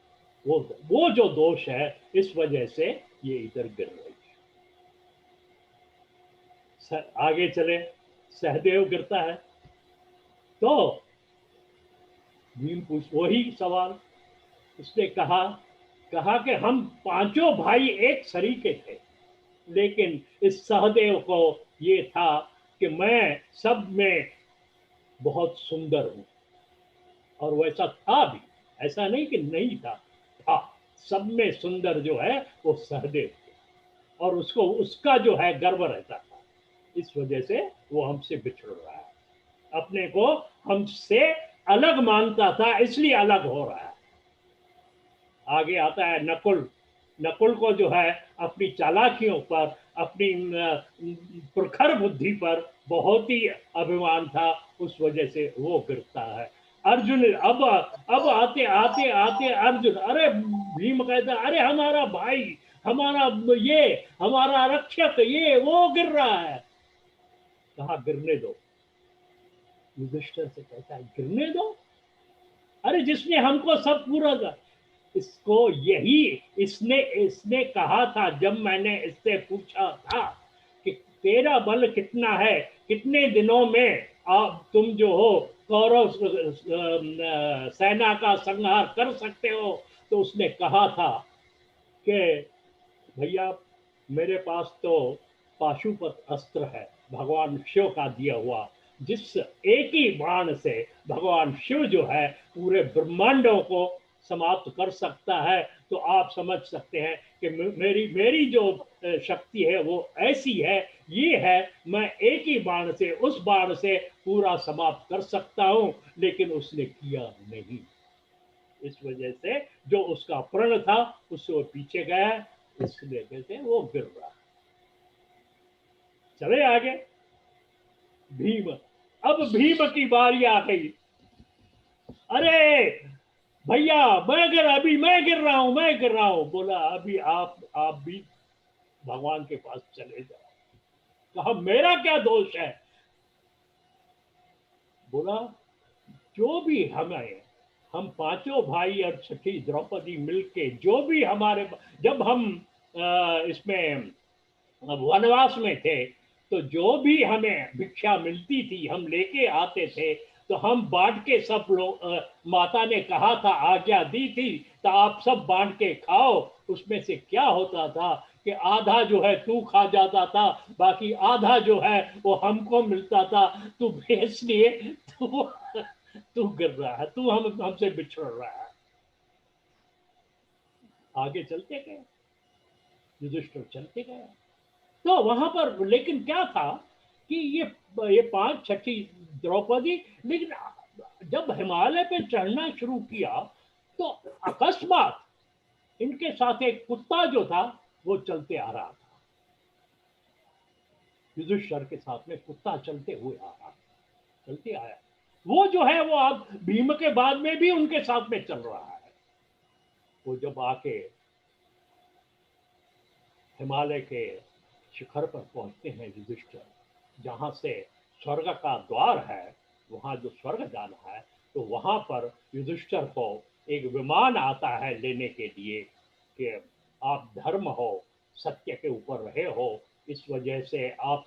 वो जो दोष है, इस वजह से ये इधर गिर रही है। आगे चले, सहदेव गिरता है तो भीम पूछ वही सवाल, उसने कहा कि हम पांचों भाई एक सरीके थे, लेकिन इस सहदेव को ये था कि मैं सब में बहुत सुंदर हूं। और वैसा था भी, ऐसा नहीं कि नहीं था, था। सब में सुंदर जो है वो सहदेव थे, और उसको उसका जो है गर्व रहता था। इस वजह से वो हमसे बिछड़ रहा है, अपने को हमसे अलग मानता था, इसलिए अलग हो रहा है। आगे आता है नकुल। नकुल को जो है अपनी चालाकियों पर, अपनी प्रखर बुद्धि पर बहुत ही अभिमान था, उस वजह से वो गिरता है। अर्जुन अब आते आते आते अर्जुन, अरे भीम कहता अरे हमारा भाई, हमारा ये हमारा रक्षक ये वो गिर रहा है। कहा गिरने दो। युधिष्ठिर से कहता है गिरने दो, अरे जिसने हमको सब पूरा इसको यही इसने इसने कहा था जब मैंने इससे पूछा था कि तेरा बल कितना है, कितने दिनों में आप तुम जो हो कौरव सेना का संहार कर सकते हो, तो उसने कहा था कि भैया मेरे पास तो पाशुपत अस्त्र है, भगवान शिव का दिया हुआ, जिस एक ही बाण से भगवान शिव जो है पूरे ब्रह्मांडों को समाप्त कर सकता है। तो आप समझ सकते हैं कि मेरी मेरी जो शक्ति है वो ऐसी है, ये है, मैं एक ही बाण से, उस बाण से पूरा समाप्त कर सकता हूं। लेकिन उसने किया नहीं, इस वजह से जो उसका प्रण था उससे वो पीछे गया, इसलिए कहते हैं वो गिर रहा। चले आगे, भीम। अब भीम की बारी आ गई। अरे भैया अभी मैं गिर रहा हूं, मैं गिर रहा हूं। बोला अभी आप भी भगवान के पास चले जाओ। कहा मेरा क्या दोष है? बोला जो भी हमें, हम पांचों भाई और छठी द्रौपदी मिलके जो भी हमारे, जब हम इसमें वनवास में थे, तो जो भी हमें भिक्षा मिलती थी हम लेके आते थे, तो हम बांट के सब लोग, माता ने कहा था, आज्ञा दी थी, तो आप सब बांट के खाओ। उसमें से क्या होता था कि आधा जो है तू खा जाता था, बाकी आधा जो है वो हमको मिलता था। तू इसलिए तू तू गिर रहा है, तू हमसे बिछड़ रहा है। आगे चलते गए, युधिष्ठिर चलते गए। तो वहां पर लेकिन क्या था कि ये पांच छठी द्रौपदी, लेकिन जब हिमालय पे चढ़ना शुरू किया तो अकस्मात इनके साथ एक कुत्ता जो था वो चलते आ रहा था। युधिष्ठिर के साथ में कुत्ता चलते हुए आ रहा, चलते आया। वो जो है वो अब भीम के बाद में भी उनके साथ में चल रहा है। वो जब आके हिमालय के शिखर पर पहुंचते हैं युधिष्ठिर, जहां से स्वर्ग का द्वार है, वहां जो स्वर्ग जाना है, तो वहां पर युधिष्ठिर को एक विमान आता है लेने के लिए कि आप धर्म हो, सत्य के ऊपर रहे हो, इस वजह से आप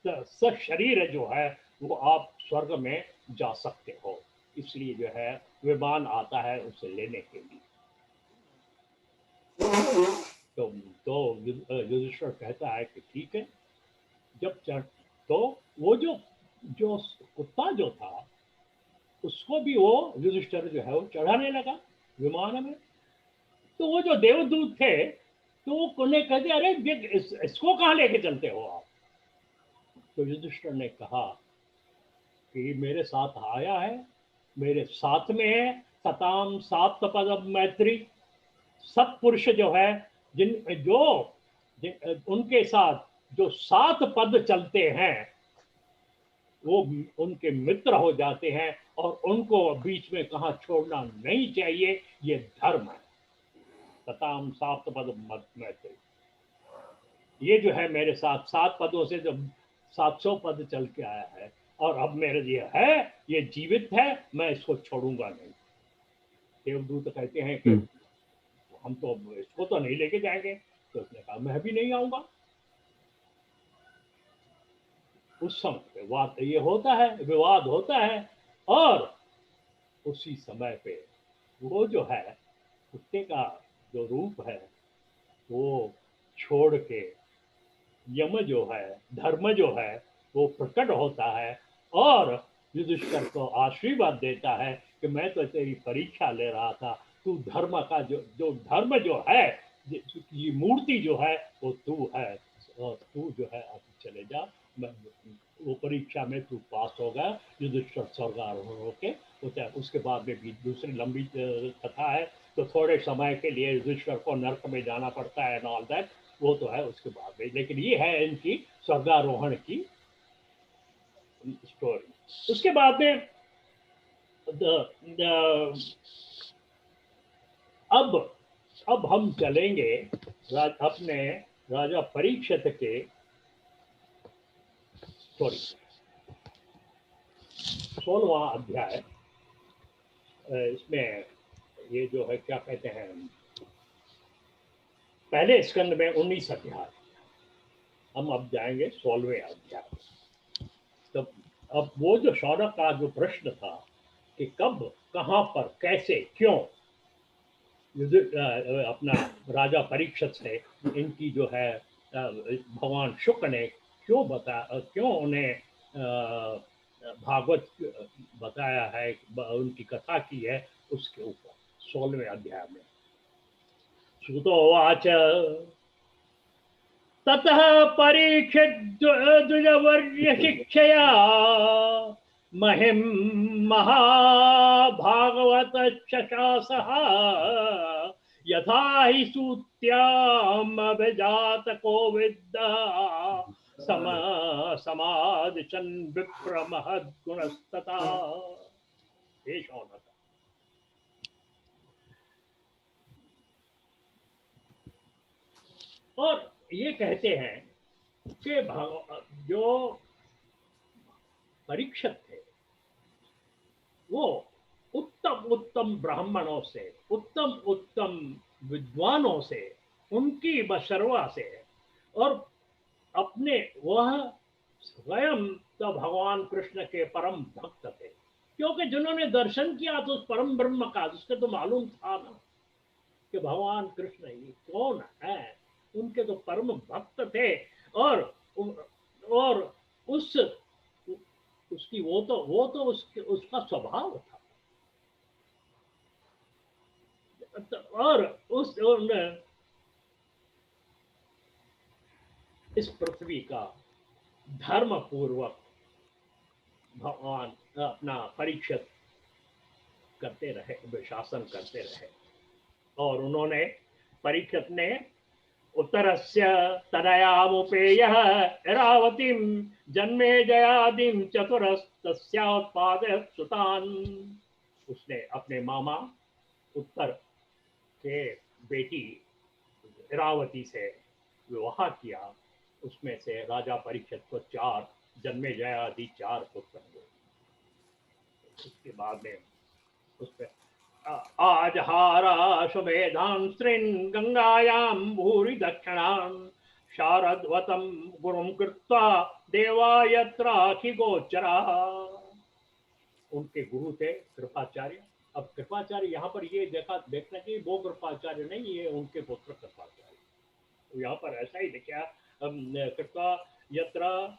सशरीर जो है वो आप स्वर्ग में जा सकते हो। इसलिए जो है विमान आता है उसे लेने के लिए। तो युधिष्ठिर कहता है कि ठीक है। जब चढ़, तो वो जो जो कुत्ता जो था उसको भी वो युधिष्ठिर जो है वो चढ़ाने लगा विमान में। तो वो जो देवदूत थे तो वो उन्हें कहते अरे इसको कहाँ लेके चलते हो आप? तो युधिष्ठिर ने कहा कि मेरे साथ आया है, मेरे साथ में है, सताम सात पदम मैत्री। सब पुरुष जो है जिन जो उनके साथ जो सात पद चलते हैं वो उनके मित्र हो जाते हैं, और उनको बीच में कहा छोड़ना नहीं चाहिए, ये धर्म है। सताम सात पद मैत्री, ये जो है मेरे साथ सात पदों से जो 700 पद चल के आया है, और अब मेरे लिए है, ये जीवित है, मैं इसको छोड़ूंगा नहीं। देवदूत कहते हैं कि हम तो इसको तो नहीं लेके जाएंगे। तो उसने कहा मैं भी नहीं आऊंगा। उस समय विवाद ये होता है, विवाद होता है, और उसी समय पे वो जो है कुत्ते का जो रूप है वो छोड़ के यम जो है, धर्म जो है वो प्रकट होता है, और युधिष्ठिर को आशीर्वाद देता है कि मैं तो तेरी परीक्षा ले रहा था, तू धर्म का जो धर्म जो है, ये मूर्ति जो है वो तू है, और तू जो है अब चले जा। वो परीक्षा में तू पास होगा। युधिष्ठिर स्वर्गारोहण होके होता है। उसके बाद में भी दूसरी लंबी कथा है, तो थोड़े समय के लिए युधिष्ठिर को नर्क में जाना पड़ता है एंड ऑल दैट, वो तो है उसके बाद में। लेकिन ये है इनकी स्वर्गारोहण की स्टोरी। उसके बाद में द, द, अब अब हम चलेंगे अपने राजा परीक्षित के स्टोरी, 16वां अध्याय। इसमें ये जो है क्या कहते हैं, पहले स्कंद में 19 अध्याय, हम अब जाएंगे 16वें अध्याय। तो अब वो जो शौनक का जो प्रश्न था कि कब, कहां पर, कैसे, क्यों अपना राजा परीक्षित से इनकी जो है भगवान शुक्र ने क्यों क्यों उन्हें भागवत बताया है, उनकी कथा की है, उसके ऊपर 16वें अध्याय में सुतोवाच ततः परीक्षित द्विजवर्य शिक्षया महिम महाभागवत शशासः यथा हि सूत्याम अभिजात कोविद समादचन विप्र महद्गुणस्तथा। हे शौनक, और ये कहते हैं कि जो परीक्षित थे वो उत्तम उत्तम ब्राह्मणों से, उत्तम उत्तम विद्वानों से, उनकी बशरवा से, और अपने वह स्वयं तो भगवान कृष्ण के परम भक्त थे, क्योंकि जिन्होंने दर्शन किया तो उस परम ब्रह्म का, उसके तो मालूम था ना कि भगवान कृष्ण ही कौन है, उनके तो परम भक्त थे। और उस उसकी वो तो उसका स्वभाव था। और इस पृथ्वी का धर्म पूर्वक भगवान अपना परीक्षित करते रहे, शासन करते रहे। और उन्होंने, परीक्षित ने उत्तरस्य तनयामुपेयः इरावतीं जन्मेजयादिं चतुरस्तस्योत्पादयत् सुतान्। उसने अपने मामा उत्तर के बेटी इरावती से विवाह किया, उसमें से राजा परीक्षित को 4 जन्मेजय आदि 4 पुत्र हुए। उसके बाद में उसमें आजहारा शुभेदां स्त्रीन् गंगायां भूरि दक्षिणान् शारद्वतं गुरुं कृत्वा देवा यत्राखि गोचरा। उनके गुरु थे कृपाचार्य। अब कृपाचार्य यहाँ पर ये देखना कि वो कृपाचार्य नहीं, ये उनके पुत्र कृपाचार्य। तो यहाँ पर ऐसा ही लिखा कृपा यत्र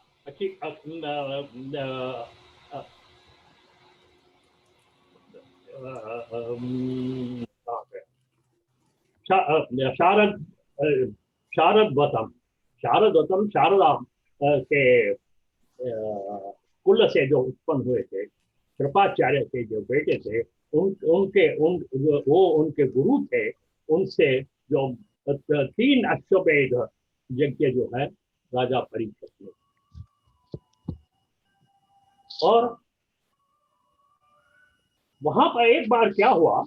शारद शारदवतम शारदवतम शारदा के कुल से जो उत्पन्न हुए थे, कृपाचार्य के जो बेटे थे, वो उनके गुरु थे। उनसे जो 3 अश्वमेध यज्ञ जो है राजा परीक्षित ने, और वहां पर एक बार क्या हुआ,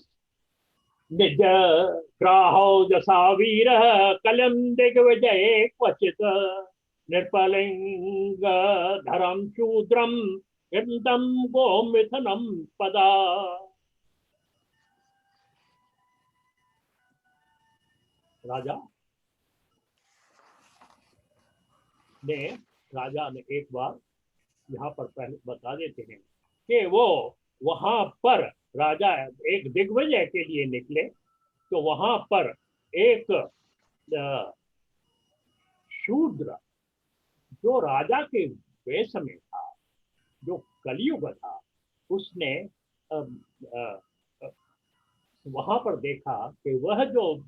निज ग्राहो जसा वीर कलम दिग्विजय क्वचित निर्पलिंग धरम शूद्रम हिंदम गोमिथनम पदा। राजा ने एक बार यहाँ पर पहले बता देते हैं कि वो वहां पर राजा एक दिग्विजय के लिए निकले, तो वहां पर एक शूद्र जो राजा के वेश में था, जो कलियुग था, उसने वहां पर देखा कि वह जो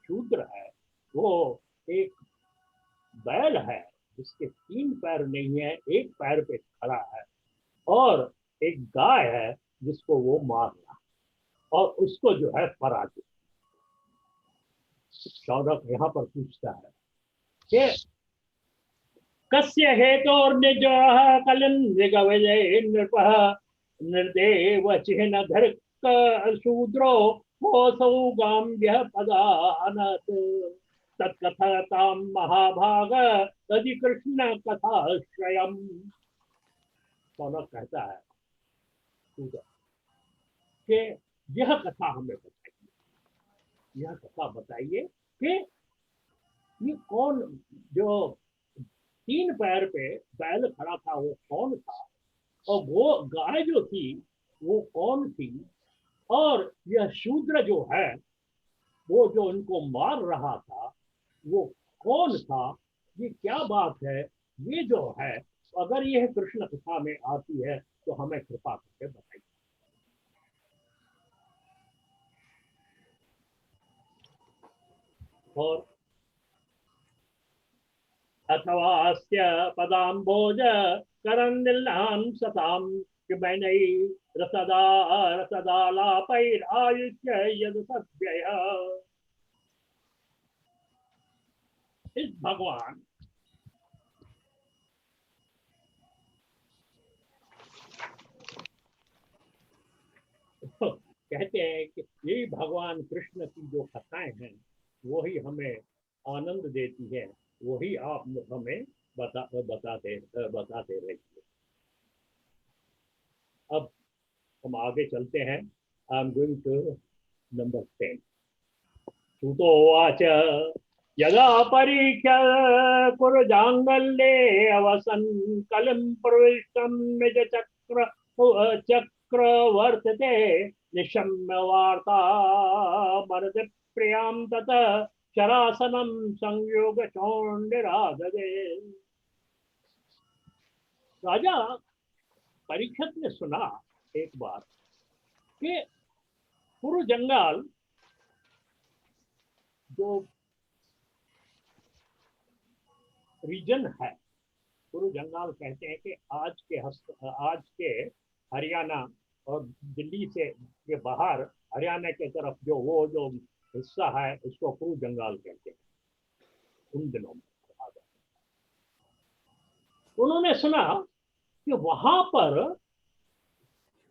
शूद्र है वो एक बैल है जिसके 3 पैर नहीं है, एक पैर पे खड़ा है, और एक गाय है जिसको वो मार रहा, और उसको जो है पराजित। शौनक यहाँ पर पूछता है कि कस्य हेतोर्निजः कलिन्दिगविजये नृपः निर्देव चिह्न धर्क शूद्रो कोसौ गाम्भ्य पदानत् तत्कथतां महाभाग तदि कृष्ण कथाश्रयम्। शौनक कहता है कि यह कथा हमें बताइए यह कथा बताइए कि ये कौन, जो 3 पैर पे बैल खड़ा था वो कौन था, और वो गाय जो थी वो कौन थी, और यह शूद्र जो है वो जो उनको मार रहा था वो कौन था, ये क्या बात है, ये जो है अगर यह कृष्ण कथा में आती है तो हमें कृपा करके बताइए। और अथवास्य पदाम्बोज करन्दिल्लां सताम कि मैंने रसदा रसदालापैरायुच्य यद सभ्यय। इस भगवान तो कहते हैं कि यही भगवान कृष्ण की जो कथाएं हैं वही हमें आनंद देती है, वही आप हमें बताते बताते रहिए। अब हम आगे चलते हैं। I am going to number 10। सुतोवाच यदा परीक्ष कुरुजाङ्गल्ये अवसन् कलिं प्रविष्टं निज चक्रवर्तते निशम्य वार्ता मरति प्रियां तत शरासनं संयोग चौंडिराधदे। राजा परीक्षित ने सुना एक बार कि कुरु जंगल जो रीजन है, कुरु जंगल कहते हैं कि आज के हरियाणा और दिल्ली से के बाहर हरियाणा के तरफ जो वो जो हिस्सा है उसको कुरु जंगल कहते हैं उन दिनों में। उन्होंने सुना कि वहां पर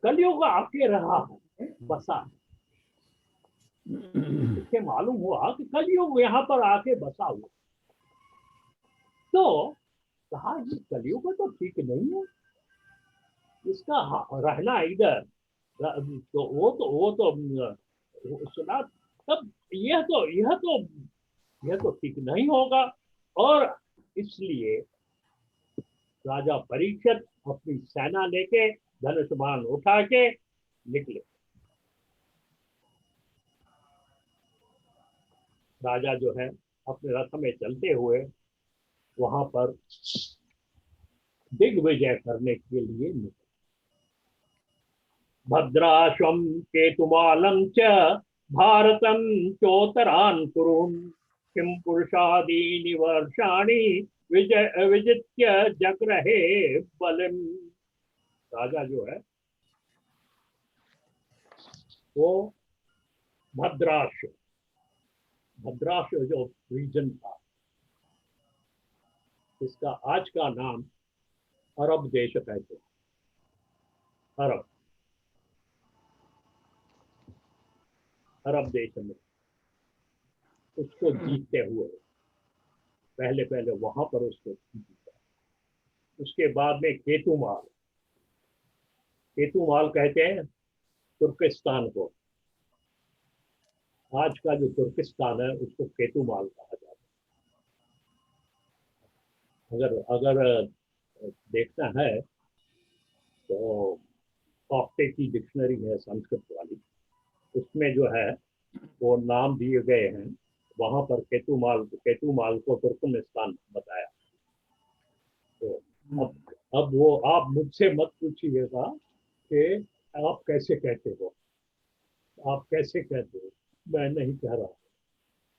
कलयुग आके रहा है, बसा। इससे मालूम हुआ कि कलयुग यहाँ पर आके बसा हुआ। तो कहा ये कलयुग तो ठीक नहीं है, इसका रहना इधर, तो वो तो सुना तब यह तो ठीक नहीं होगा। और इसलिए राजा परीक्षित अपनी सेना लेके धनुष बाण उठा के निकले। राजा जो है अपने रथ में चलते हुए वहां पर दिग्विजय करने के लिए निकले। भद्राश्वं केतुमालं च भारतं चोत्तरान् कुरुन् किं पुरुषादीनि वर्षाणि विजित्य जग्रहे बलिम। राजा जो है वो भद्राश्व जो रीजन था इसका आज का नाम अरब देश कहते हैं। अरब देश में उसको जीतते हुए पहले वहां पर उसको जीता। उसके बाद में केतुमाल कहते हैं तुर्किस्तान को। आज का जो तुर्किस्तान है उसको केतुमाल कहा जाता है। अगर देखना है तो कॉप्टे की डिक्शनरी है संस्कृत वाली, उसमें जो है वो नाम दिए गए हैं। वहां पर केतुमाल को तुर्कमेनिस्तान बताया। तो अब वो आप मुझसे मत पूछिएगा कि आप कैसे कहते हो, मैं नहीं कह रहा।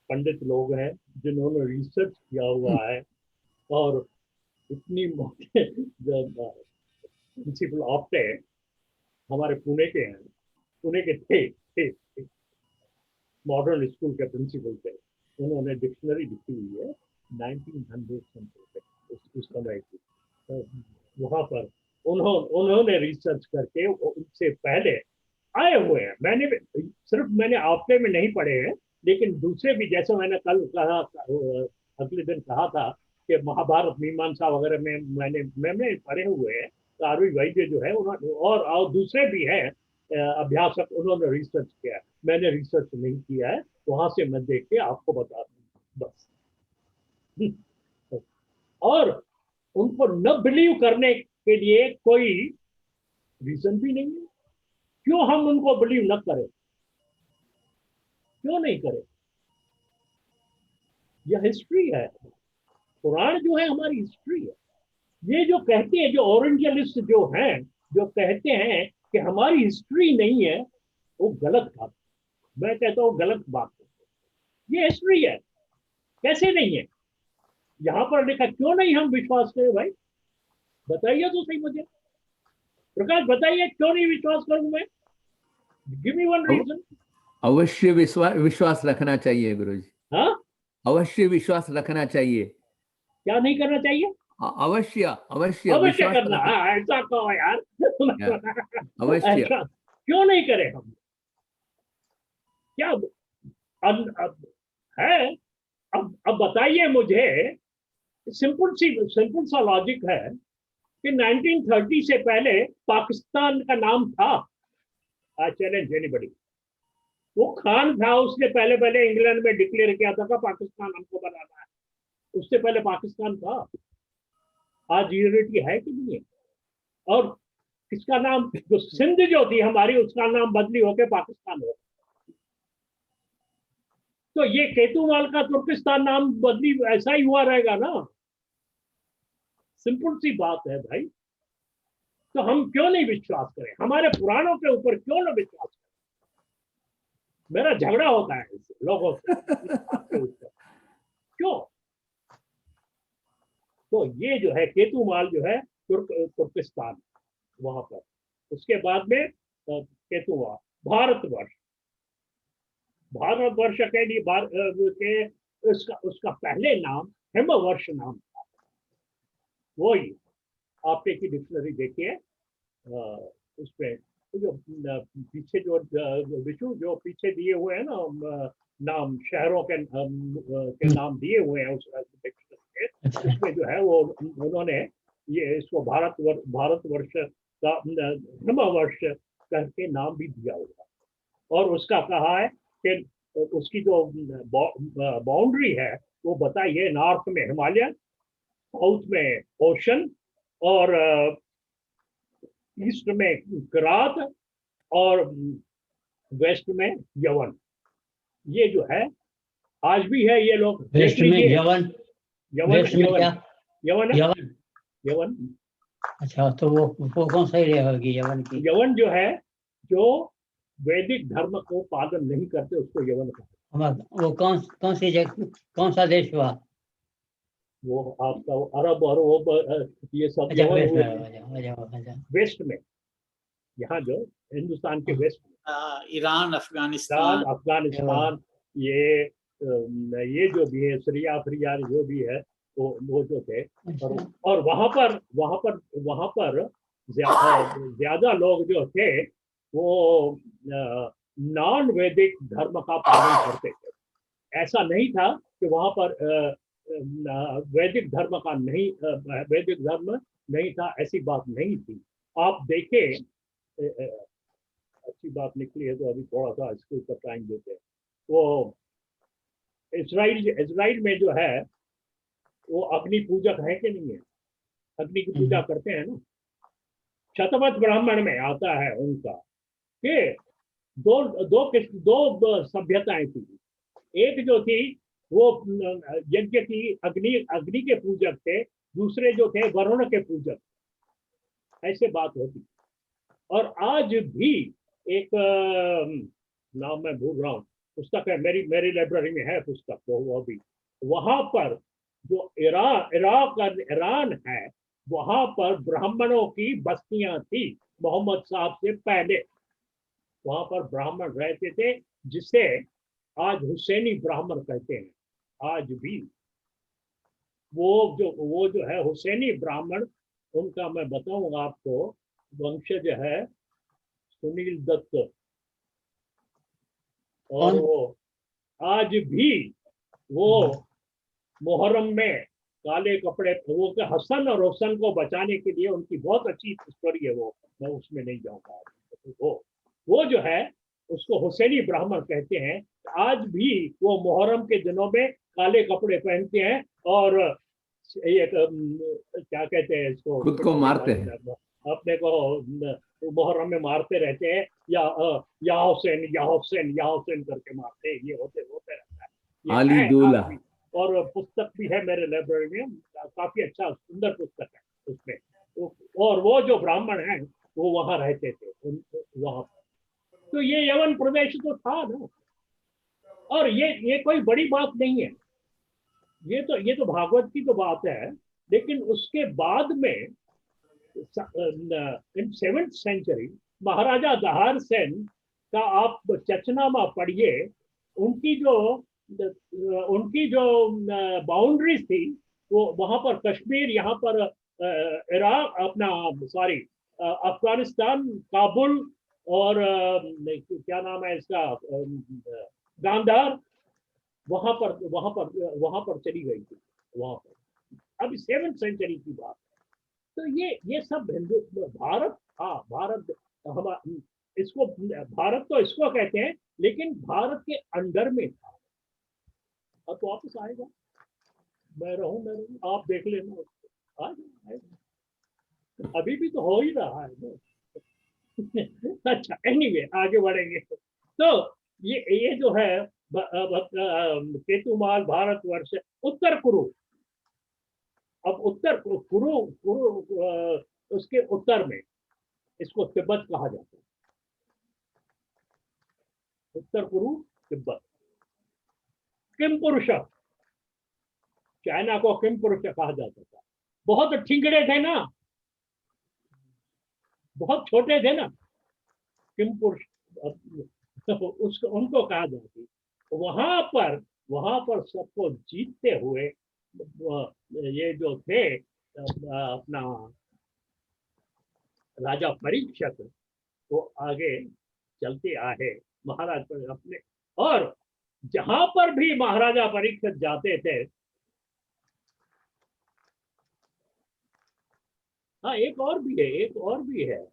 पंडित लोग हैं जिन्होंने रिसर्च किया हुआ है और इतनी प्रिंसिपल ऑप्टे हमारे पुणे के हैं, पुणे के थे मॉडर्न स्कूल के प्रिंसिपल थे। उन्होंने डिक्शनरी लिखी हुई है 1900 उस समय की। तो वहां पर उन्होंने रिसर्च करके उससे पहले आए हुए हैं। मैंने ऑप्टे में नहीं पढ़े हैं, लेकिन दूसरे भी, जैसे मैंने कल कहा, अगले दिन कहा था कि महाभारत मीमांसा वगैरह में मैंने पढ़े हुए हैं। आरवी वैद्य जो है उन्होंने और दूसरे भी हैं अभ्यासक, उन्होंने रिसर्च किया। मैंने रिसर्च नहीं किया है, वहां से मैं देख के आपको बता दूं बस। और उनको न बिलीव करने के लिए कोई रीजन भी नहीं है। क्यों हम उनको बिलीव न करें? क्यों नहीं करें? यह हिस्ट्री है। पुराण जो है हमारी हिस्ट्री है। ये जो कहते हैं, जो ओरिएंटलिस्ट जो हैं, जो कहते हैं कि हमारी हिस्ट्री नहीं है, वो गलत बात। मैं कहता हूँ गलत बात। ये हिस्ट्री है। कैसे नहीं है? यहाँ पर लिखा, क्यों नहीं हम विश्वास करें भाई? बताइए तो सही मुझे। प्रकाश बताइए, क्यों नहीं विश्वास करूं मैं? Give me one reason. अवश्य विश्वास रखना चाहिए गुरुजी। हाँ, अवश्य विश्वास रखना चाहिए। क्या नहीं करना चाहिए? अवश्य अवश्य अवश्य विश्वास करना। हाँ, ऐसा कहो यार। अवश्य। ऐसा क्यों नहीं करें हम? क्या अब है? अब बताइए मुझे। सिंपल सा लॉजिक है कि 1930 से पहले पाकिस्तान का नाम था। I challenge anybody. वो खान था, उसने पहले पहले इंग्लैंड में डिक्लेयर किया था कि पाकिस्तान हमको बनाना है। उससे पहले पाकिस्तान था। आज यूनिटी है कि नहीं है? और किसका नाम, जो सिंध जो थी हमारी, उसका नाम बदली होके पाकिस्तान हो। तो ये केतुवाल का तुर्किस्तान नाम बदली ऐसा ही हुआ रहेगा ना? सिंपल सी बात है भाई। तो हम क्यों नहीं विश्वास करें? हमारे पुराणों के ऊपर क्यों ना विश्वास करें? मेरा झगड़ा होता है इससे लोगों से आपके ऊपर। क्यों? तो ये जो है केतुमाल जो है तुर्किस्तान, वहां पर। उसके बाद में केतुआ भारतवर्ष। भारतवर्ष के लिए के उसका पहले नाम हिमवर्ष नाम था। वही आप एक डिक्शनरी देखिए, उसमें जो पीछे जो विशु जो पीछे दिए हुए हैं ना नाम, शहरों के नाम दिए हुए हैं उस डिक्शनरी के, उसमें जो है वो उन्होंने ये इसको भारतवर्ष का हिमवर्ष करके नाम भी दिया हुआ। और उसका कहा है कि उसकी जो बाउंड्री है वो बताइए, नॉर्थ में हिमालय, साउथ में ओशन, और ईस्ट में गुजरात, और वेस्ट में यवन। ये जो है आज भी है। ये लोग वेस्ट में यवन। यवन वेस्ट में क्या? यवन यवन। यवन। अच्छा, तो वो कौन सा एरिया होगी यवन की? यवन जो है, जो वैदिक धर्म को पालन नहीं करते, उसको यवन कहते हैं। वो कौन सी जगह, कौन सा देश हुआ? वो आपका अरब और वो ये सब अच्छा, यवन हुए वेस्ट में। यहाँ जो हिंदुस्तान के वेस्ट में, ईरान, अफगानिस्तान, ये जो भी है, सीरिया अफ्रीका जो भी है, वो जो थे। और वहां पर ज्यादा लोग जो थे वो नॉन वैदिक धर्म का पालन करते थे। ऐसा नहीं था कि वहां पर वैदिक धर्म का नहीं, वैदिक धर्म नहीं था, ऐसी बात नहीं थी। आप देखें, अच्छी बात निकली है तो अभी थोड़ा सा इसके ऊपर टाइम देते हैं। वो इजराइल में जो है वो अग्नि पूजक है कि नहीं है? अग्नि की पूजा करते हैं ना। शतपथ ब्राह्मण में आता है उनका कि दो सभ्यताएं थी। एक जो थी वो यज्ञ की अग्नि के पूजक थे, दूसरे जो थे वरुण के पूजक। ऐसे बात होती। और आज भी एक नाम मैं भूल रहा हूँ, पुस्तक है, मेरी लाइब्रेरी में है पुस्तक, वो भी वहां पर जो ईरान है, वहां पर ब्राह्मणों की बस्तियां थी मोहम्मद साहब से पहले। वहां पर ब्राह्मण रहते थे, जिसे आज हुसैनी ब्राह्मण कहते हैं। आज भी वो जो है हुसैनी ब्राह्मण, उनका मैं बताऊंगा आपको, वंशज है सुनील दत्त। और वो आज भी वो मुहर्रम में काले कपड़े, वो हसन और हुसैन को बचाने के लिए उनकी बहुत अच्छी स्टोरी है, वो मैं उसमें नहीं जाऊंगा। वो जो है उसको हुसैनी ब्राह्मण कहते हैं। आज भी वो मुहर्रम के दिनों में काले कपड़े पहनते हैं और ये क्या कहते हैं इसको, खुद को मारते हैं, अपने को मुहर्रम में मारते रहते हैं, या हुसैन या हुसैन या हुसैन करके मारते हैं। ये होते रहता है, ये आली है दूल्हा। आज भी। और पुस्तक भी है मेरे लाइब्रेरी में, काफी अच्छा सुंदर पुस्तक है उसमें। और वो जो ब्राह्मण हैं वो वहां रहते थे वहां। तो ये यवन प्रदेश तो था ना, और ये कोई बड़ी बात नहीं है। ये तो भागवत की तो बात है। लेकिन उसके बाद में इन 7th सेंचुरी महाराजा दहार सेन का आप चचनामा पढ़िए। उनकी जो बाउंड्रीज थी वो वहां पर कश्मीर, यहाँ पर इराक, अपना सॉरी अफगानिस्तान, काबुल, और क्या नाम है इसका, गांधार, वहां पर चली गई थी वहां पर। अब 7th सेंचुरी की बात। तो ये सब हिंदू भारत, हाँ भारत, हम इसको भारत तो इसको कहते हैं, लेकिन भारत के अंडर में था। अब वापस आएगा, मैं रहूं, आप देख लेना उसको, आएगा। अभी भी तो हो ही रहा है ना। अच्छा, एनीवे आगे बढ़ेंगे। तो ये जो है केतुमाल भारतवर्ष, उत्तर कुरु। अब उत्तर कुरु उसके उत्तर में इसको तिब्बत कहा जाता है। उत्तर कुरु तिब्बत। किम पुरुष, चाइना को किम पुरुष कहा जाता था। बहुत ठिंगड़े थे ना, बहुत छोटे थे ना, किम पुरुष उसको उनको कहा जाती। वहां पर सबको जीतते हुए ये जो थे अपना राजा परीक्षित, वो आगे चलते आए महाराज पर अपने। और जहां पर भी महाराजा परीक्षित जाते थे, हाँ एक और भी है,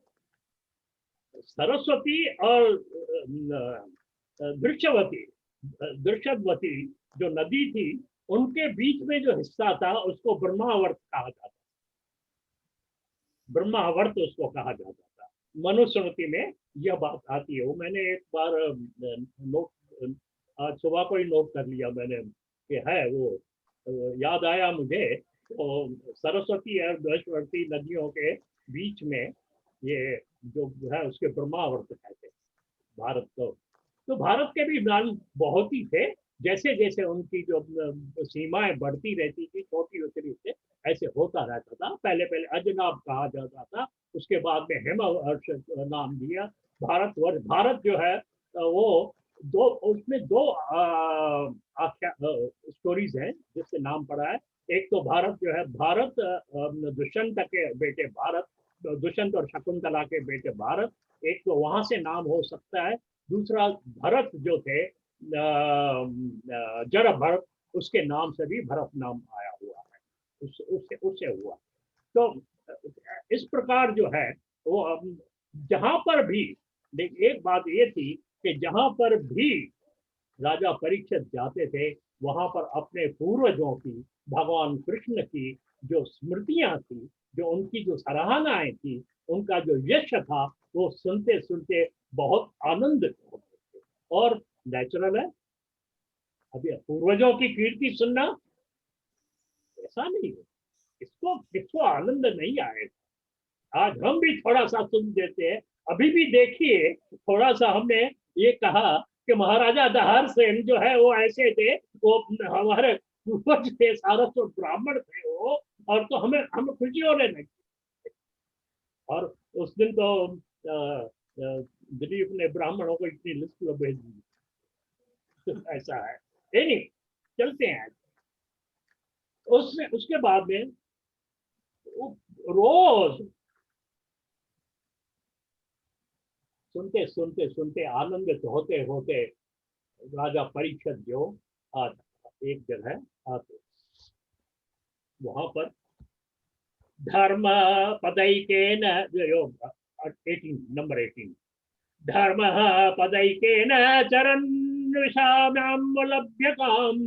सरस्वती और दृश्यवती जो नदी थी, उनके बीच में जो हिस्सा था उसको ब्रह्मावर्त कहा जाता, ब्रह्मावर्त उसको कहा जाता था। मनुस्मृति में यह बात आती है। वो मैंने एक बार नोट, आज सुबह को ही नोट कर लिया मैंने कि है वो, याद आया मुझे। तो सरस्वती और दृश्यवती नदियों के बीच में ये जो है उसके ब्रह्मावर्त कहते हैं भारत को। तो भारत के भी नाम बहुत ही थे। जैसे जैसे उनकी जो सीमाएं बढ़ती रहती थी, छोटी होती से ऐसे होता रहता था। पहले अजनाब कहा जाता था, उसके बाद में हेमवर्ष नाम दिया। भारतवर्ष, भारत जो है वो उसमें दो स्टोरीज हैं जिससे नाम पड़ा है। एक तो भारत जो है, भारत दुष्यंत के बेटे भारत, दुष्यंत और शकुंतला के बेटे भारत, एक तो वहां से नाम हो सकता है। दूसरा भरत जो थे, जड़ भरत, उसके नाम से भी भरत नाम आया हुआ है, उससे हुआ। तो इस प्रकार जो है वो जहां पर भी, लेकिन एक बात ये थी कि जहां पर भी राजा परीक्षित जाते थे, वहां पर अपने पूर्वजों की, भगवान कृष्ण की जो स्मृतियां थी, जो उनकी जो सराहनाएं थी, उनका जो यश था, वो सुनते सुनते बहुत आनंद होते थे। और नेचुरल है, अभी पूर्वजों की कीर्ति सुनना ऐसा नहीं है, इसको आनंद नहीं आएगा। आज हम भी थोड़ा सा सुन देते हैं। अभी भी देखिए, थोड़ा सा हमने ये कहा कि महाराजा दहार सेन जो है वो ऐसे थे, वो हमारे पूर्वज थे, सारस्वत ब्राह्मण थे वो, और तो हमें खुशी होने लगी। और उस दिन तो दिलीप ने ब्राह्मणों को इतनी लिस्ट भेज दी। ऐसा है। नहीं, चलते हैं। उसके बाद में रोज सुनते सुनते सुनते आनंदित होते होते राजा परीक्षित जो आता, एक जगह आते, वहां पर धर्म पदैकेन, 18 नंबर 18, धर्म पदैकेन चरन् नृषाम्याम्बलभ्यकाम्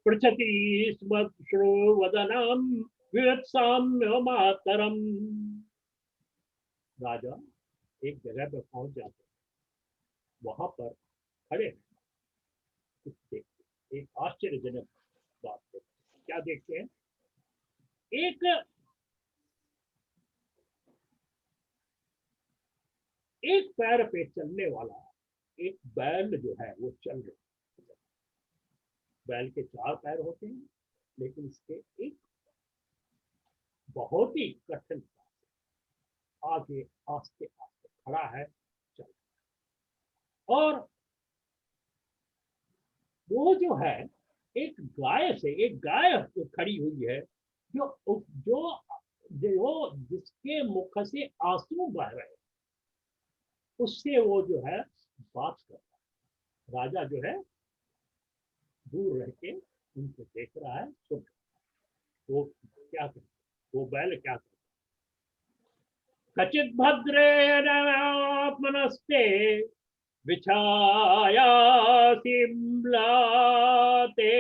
पृच्छति स्म श्रोवदनम् विवत्साम्य मातरम। राजा एक जगह पर पहुंच जाते, वहां पर खड़े कुछ देखते, एक आश्चर्यजनक बात देखते। क्या देखते हैं? एक पैर पे चलने वाला एक बैल जो है वो चल रहा है। बैल के 4 पैर होते हैं, लेकिन इसके एक बहुत ही कठिन आगे आस्ते आस्ते खड़ा है, चल। और वो जो है एक गाय खड़ी हुई है, जो जो जो जिसके मुख से आंसू बह रहे हैं, उससे वो जो है बात कर रहा है। राजा जो है दूर रह के उनको देख रहा है, सुन रहा है। वो क्या करता, वो बैल क्या करता? कचित भद्रेणात्मनस्ते विछायासि म्लाते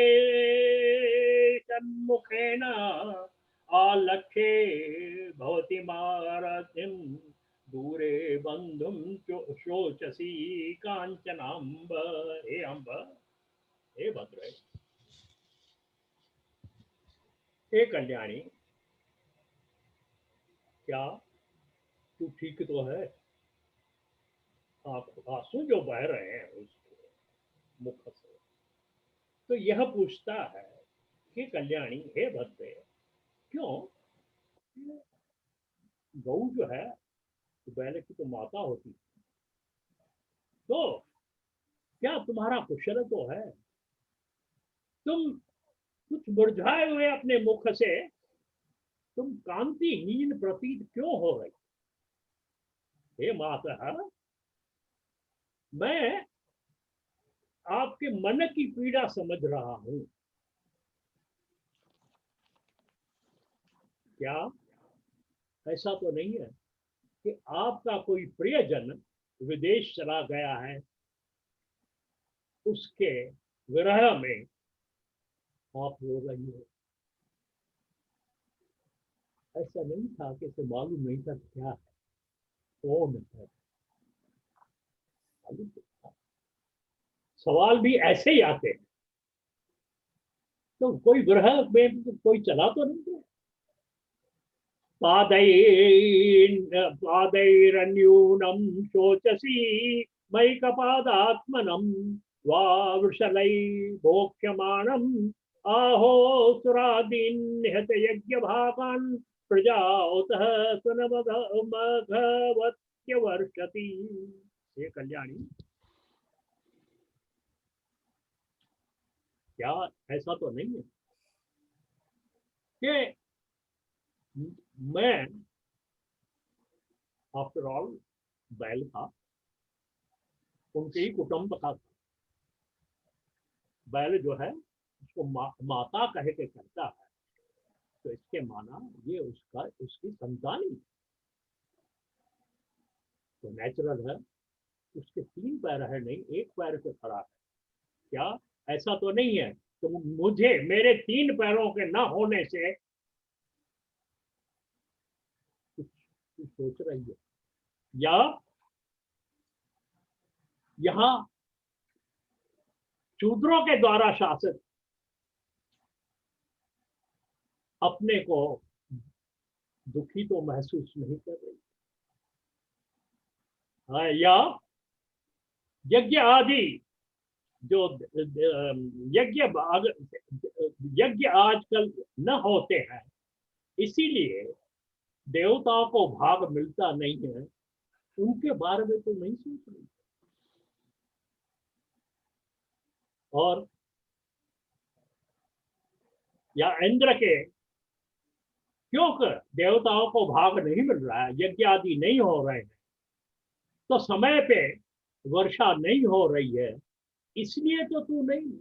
सन्मुखेन आलक्ष्ये भवति मारतिं दूरे बंधुं शोचसी कांचनाम्ब। हे अम्ब, हे भद्रे, हे कल्याणी, क्या तू ठीक तो है? आंसू जो बह रहे हैं उसके मुख से। तो यह पूछता है कि कल्याणी, हे भद्रे, क्यों? गौ जो है बैल की तो माता होती, तो क्या तुम्हारा कुशल तो है? तुम कुछ मुरझाए हुए अपने मुख से तुम कांतिहीन प्रतीत क्यों हो रही? हे माता, मैं आपके मन की पीड़ा समझ रहा हूं। क्या ऐसा तो नहीं है कि आपका कोई प्रियजन विदेश चला गया है, उसके विरह में आप रो रही हो? ऐसा नहीं था कि इसे मालूम नहीं था क्या है, कौन है। सवाल भी ऐसे ही आते हैं। तो कोई ग्रह में तो कोई चला तो नहीं गया? पादैरन्यूनं शोचसी मयि कपादात्मनं वा वृषलै भोक्ष्यमाणम् आहो सुरादीन् निहत यज्ञभागान् प्रजाओतः सुनमघवत्यवर्षति। हे कल्याणी, क्या ऐसा तो नहीं है कि मैं आफ्टर ऑल बैल था, उनके ही कुटुंब का था। बैल जो है उसको माता कह के करता है, तो इसके माना ये उसकी संतान ही, तो नेचुरल है। उसके 3 पैर है, नहीं एक पैर से खड़ा है। क्या ऐसा तो नहीं है तो मुझे मेरे 3 पैरों के न होने से कुछ सोच रही है? या यहाँ शूद्रों के द्वारा शासित अपने को दुखी तो महसूस नहीं कर रही? या यज्ञ आदि जो यज्ञ आजकल न होते हैं, इसीलिए देवताओं को भाग मिलता नहीं है, उनके बारे में तो नहीं सोच रही। और या इंद्र के क्योंकि देवताओं को भाग नहीं मिल रहा है, यज्ञ आदि नहीं हो रहे हैं, तो समय पे वर्षा नहीं हो रही है, इसलिए तो तू नहीं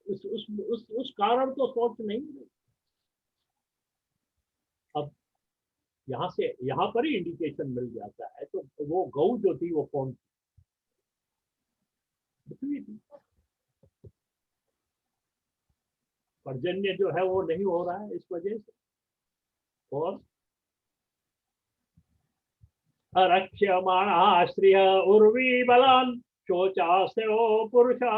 उस कारण तो सोच नहीं रही। अब यहाँ पर ही इंडिकेशन मिल जाता है। तो वो गौ जो थी वो कौन थी? पृथ्वी थी। पर्जन्य जो है वो नहीं हो रहा है इस वजह से। और अरक्ष्यमाणः श्रियः उर्वी बलान् शोचास्यो पुरुषा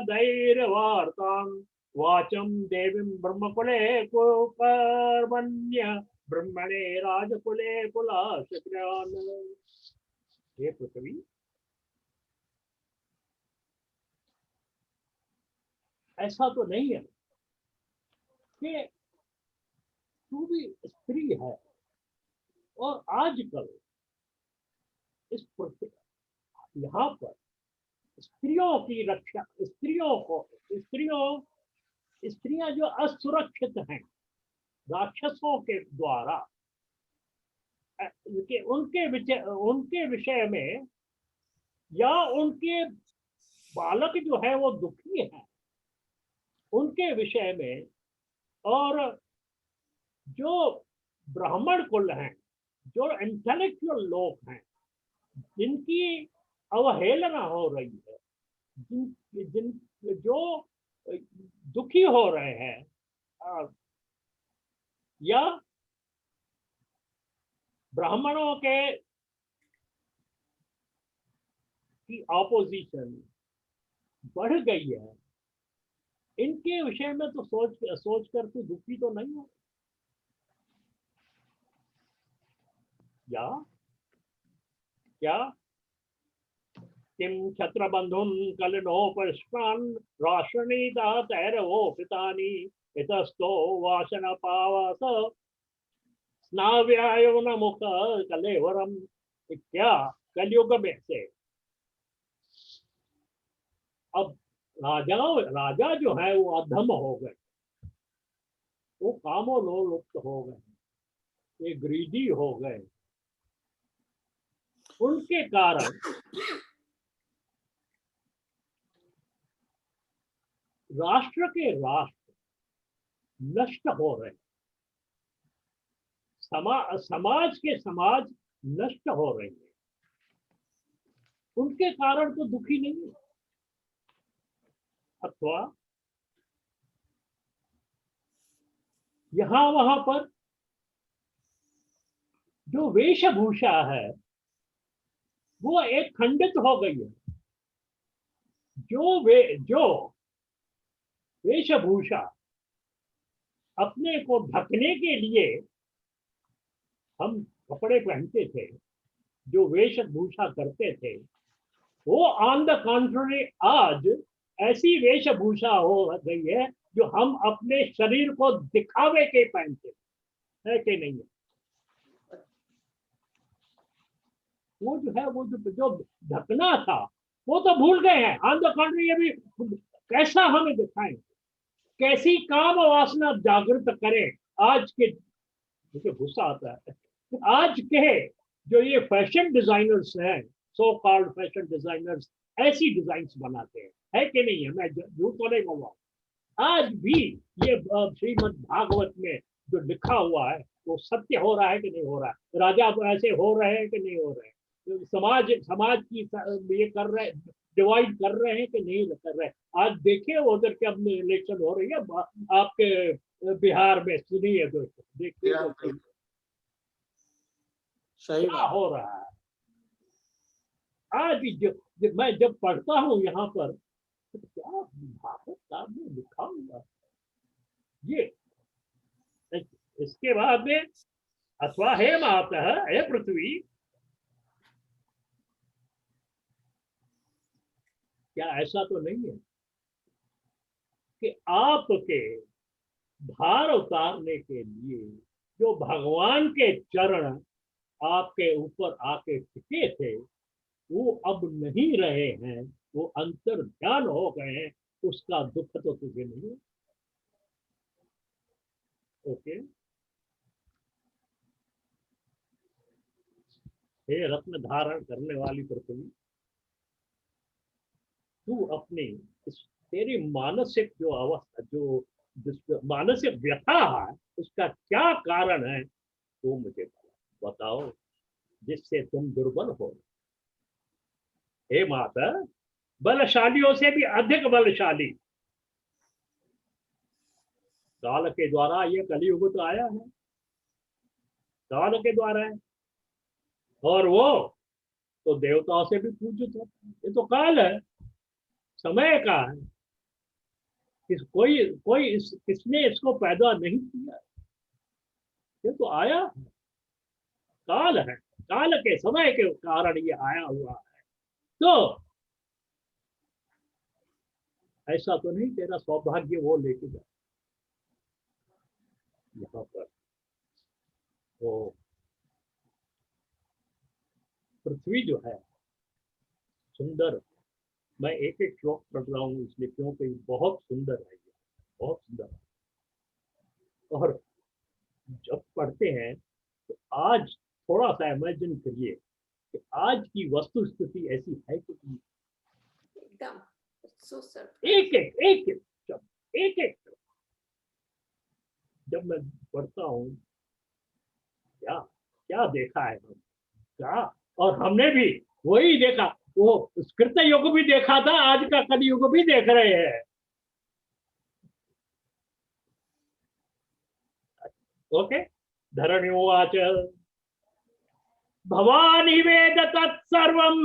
धैर्यवार्तान् वाचं देवीं ब्रह्मकुले कुकर्मण्य ब्रह्मणे राजकुले कुलाशक्रान्। हे पृथ्वी, ऐसा तो नहीं है कि तू भी स्त्री है और आजकल इस यहाँ पर स्त्रियों की रक्षा, स्त्रियां जो असुरक्षित हैं राक्षसों के द्वारा, उनके विषय में या उनके बालक जो है वो दुखी है उनके विषय में, और जो ब्राह्मण कुल हैं, जो इंटेलेक्चुअल लोग हैं जिनकी अवहेलना हो रही है, जो दुखी हो रहे हैं, या ब्राह्मणों के की ऑपोजिशन बढ़ गई है, इनके विषय में तो सोच कर तो दुखी तो नहीं हो। या क्या किम छत्रबंधुन कलनोपस्कान् राष्ट्रणीता तैरवो पितानि इतस्तो वासन पावस स्नाव्यायो न मुख कलेवरम। क्या कलयुग में से अब राजा जो है वो अधम हो गए, वो कामोलोलुप्त हो गए, ये ग्रीडी हो गए। उनके कारण राष्ट्र के राष्ट्र नष्ट हो रहे, समाज के समाज नष्ट हो रहे हैं। उनके कारण तो दुखी नहीं है। अथवा यहां वहां पर जो वेशभूषा है वो एक खंडित हो गई है। जो वेशभूषा अपने को ढकने के लिए हम कपड़े पहनते थे, जो वेशभूषा करते थे, वो ऑन द कॉन्ट्ररी आज ऐसी वेशभूषा हो गई है जो हम अपने शरीर को दिखावे के पहनते है कि नहीं है। वो जो है वो जो ढकना था वो तो भूल गए हैं। ऑन द कॉन्ट्ररी ये भी कैसा हमें दिखाएं, कैसी काम वासना जागृत करें। आज के मुझे गुस्सा आता है, आज के जो ये फैशन डिजाइनर्स हैं, सो कॉल्ड फैशन डिजाइनर्स, ऐसी डिजाइन्स बनाते हैं, है कि नहीं है। मैं झूठ तो नहीं बोल रहा हूँ। आज भी ये श्रीमद् भागवत में जो लिखा हुआ है वो सत्य हो रहा है कि नहीं हो रहा है। राजा ऐसे हो रहे हैं कि नहीं हो रहे हैं। समाज की ये कर रहे, डिवाइड कर रहे हैं कि नहीं कर रहे। आज देखिए उधर के अपने इलेक्शन हो रही है आपके बिहार में, सुनिए दोस्तों, देखिए सही क्या हो रहा है। आज मैं जब पढ़ता हूँ यहाँ पर तो क्या भागवत साहब ने लिखा हुआ ये। इसके बाद में अथवा हे माता, हे पृथ्वी, क्या ऐसा तो नहीं है कि आपके भार उतारने के लिए जो भगवान के चरण आपके ऊपर आके टिके थे वो अब नहीं रहे हैं, वो अंतर ध्यान हो गए हैं, उसका दुख तो तुझे नहीं है। ओके, हे रत्न धारण करने वाली पृथ्वी, तू अपनी इस तेरी मानसिक जो अवस्था, जो मानसिक व्यथा है, उसका क्या कारण है वो मुझे बताओ, जिससे तुम दुर्बल हो। हे माता, बलशालियों से भी अधिक बलशाली काल के द्वारा ये कलयुग तो आया है, काल के द्वारा है, और वो तो देवताओं से भी पूजित होता है। ये तो काल है, समय का है। कोई कोई किसने इसको पैदा नहीं किया, ये तो आया है, काल है, काल के समय के कारण ये आया हुआ है। तो ऐसा तो नहीं तेरा सौभाग्य वो लेके जा। यहाँ पर वो पृथ्वी जो है सुंदर, मैं एक एक श्लोक पढ़ रहा हूँ इसलिए क्योंकि बहुत सुंदर है, बहुत सुंदर है। और जब पढ़ते हैं तो आज थोड़ा सा इमेजिन करिए कि आज की वस्तु स्थिति ऐसी है कि एकदम so sir. एक एक शब्द, एक एक जब मैं पढ़ता हूँ, क्या क्या देखा है हम, क्या, और हमने भी वही देखा, वो कृत युग भी देखा था, आज का कलयुग भी देख रहे हैं। ओके, धरणिवाच भवानि वेद तत्सर्वं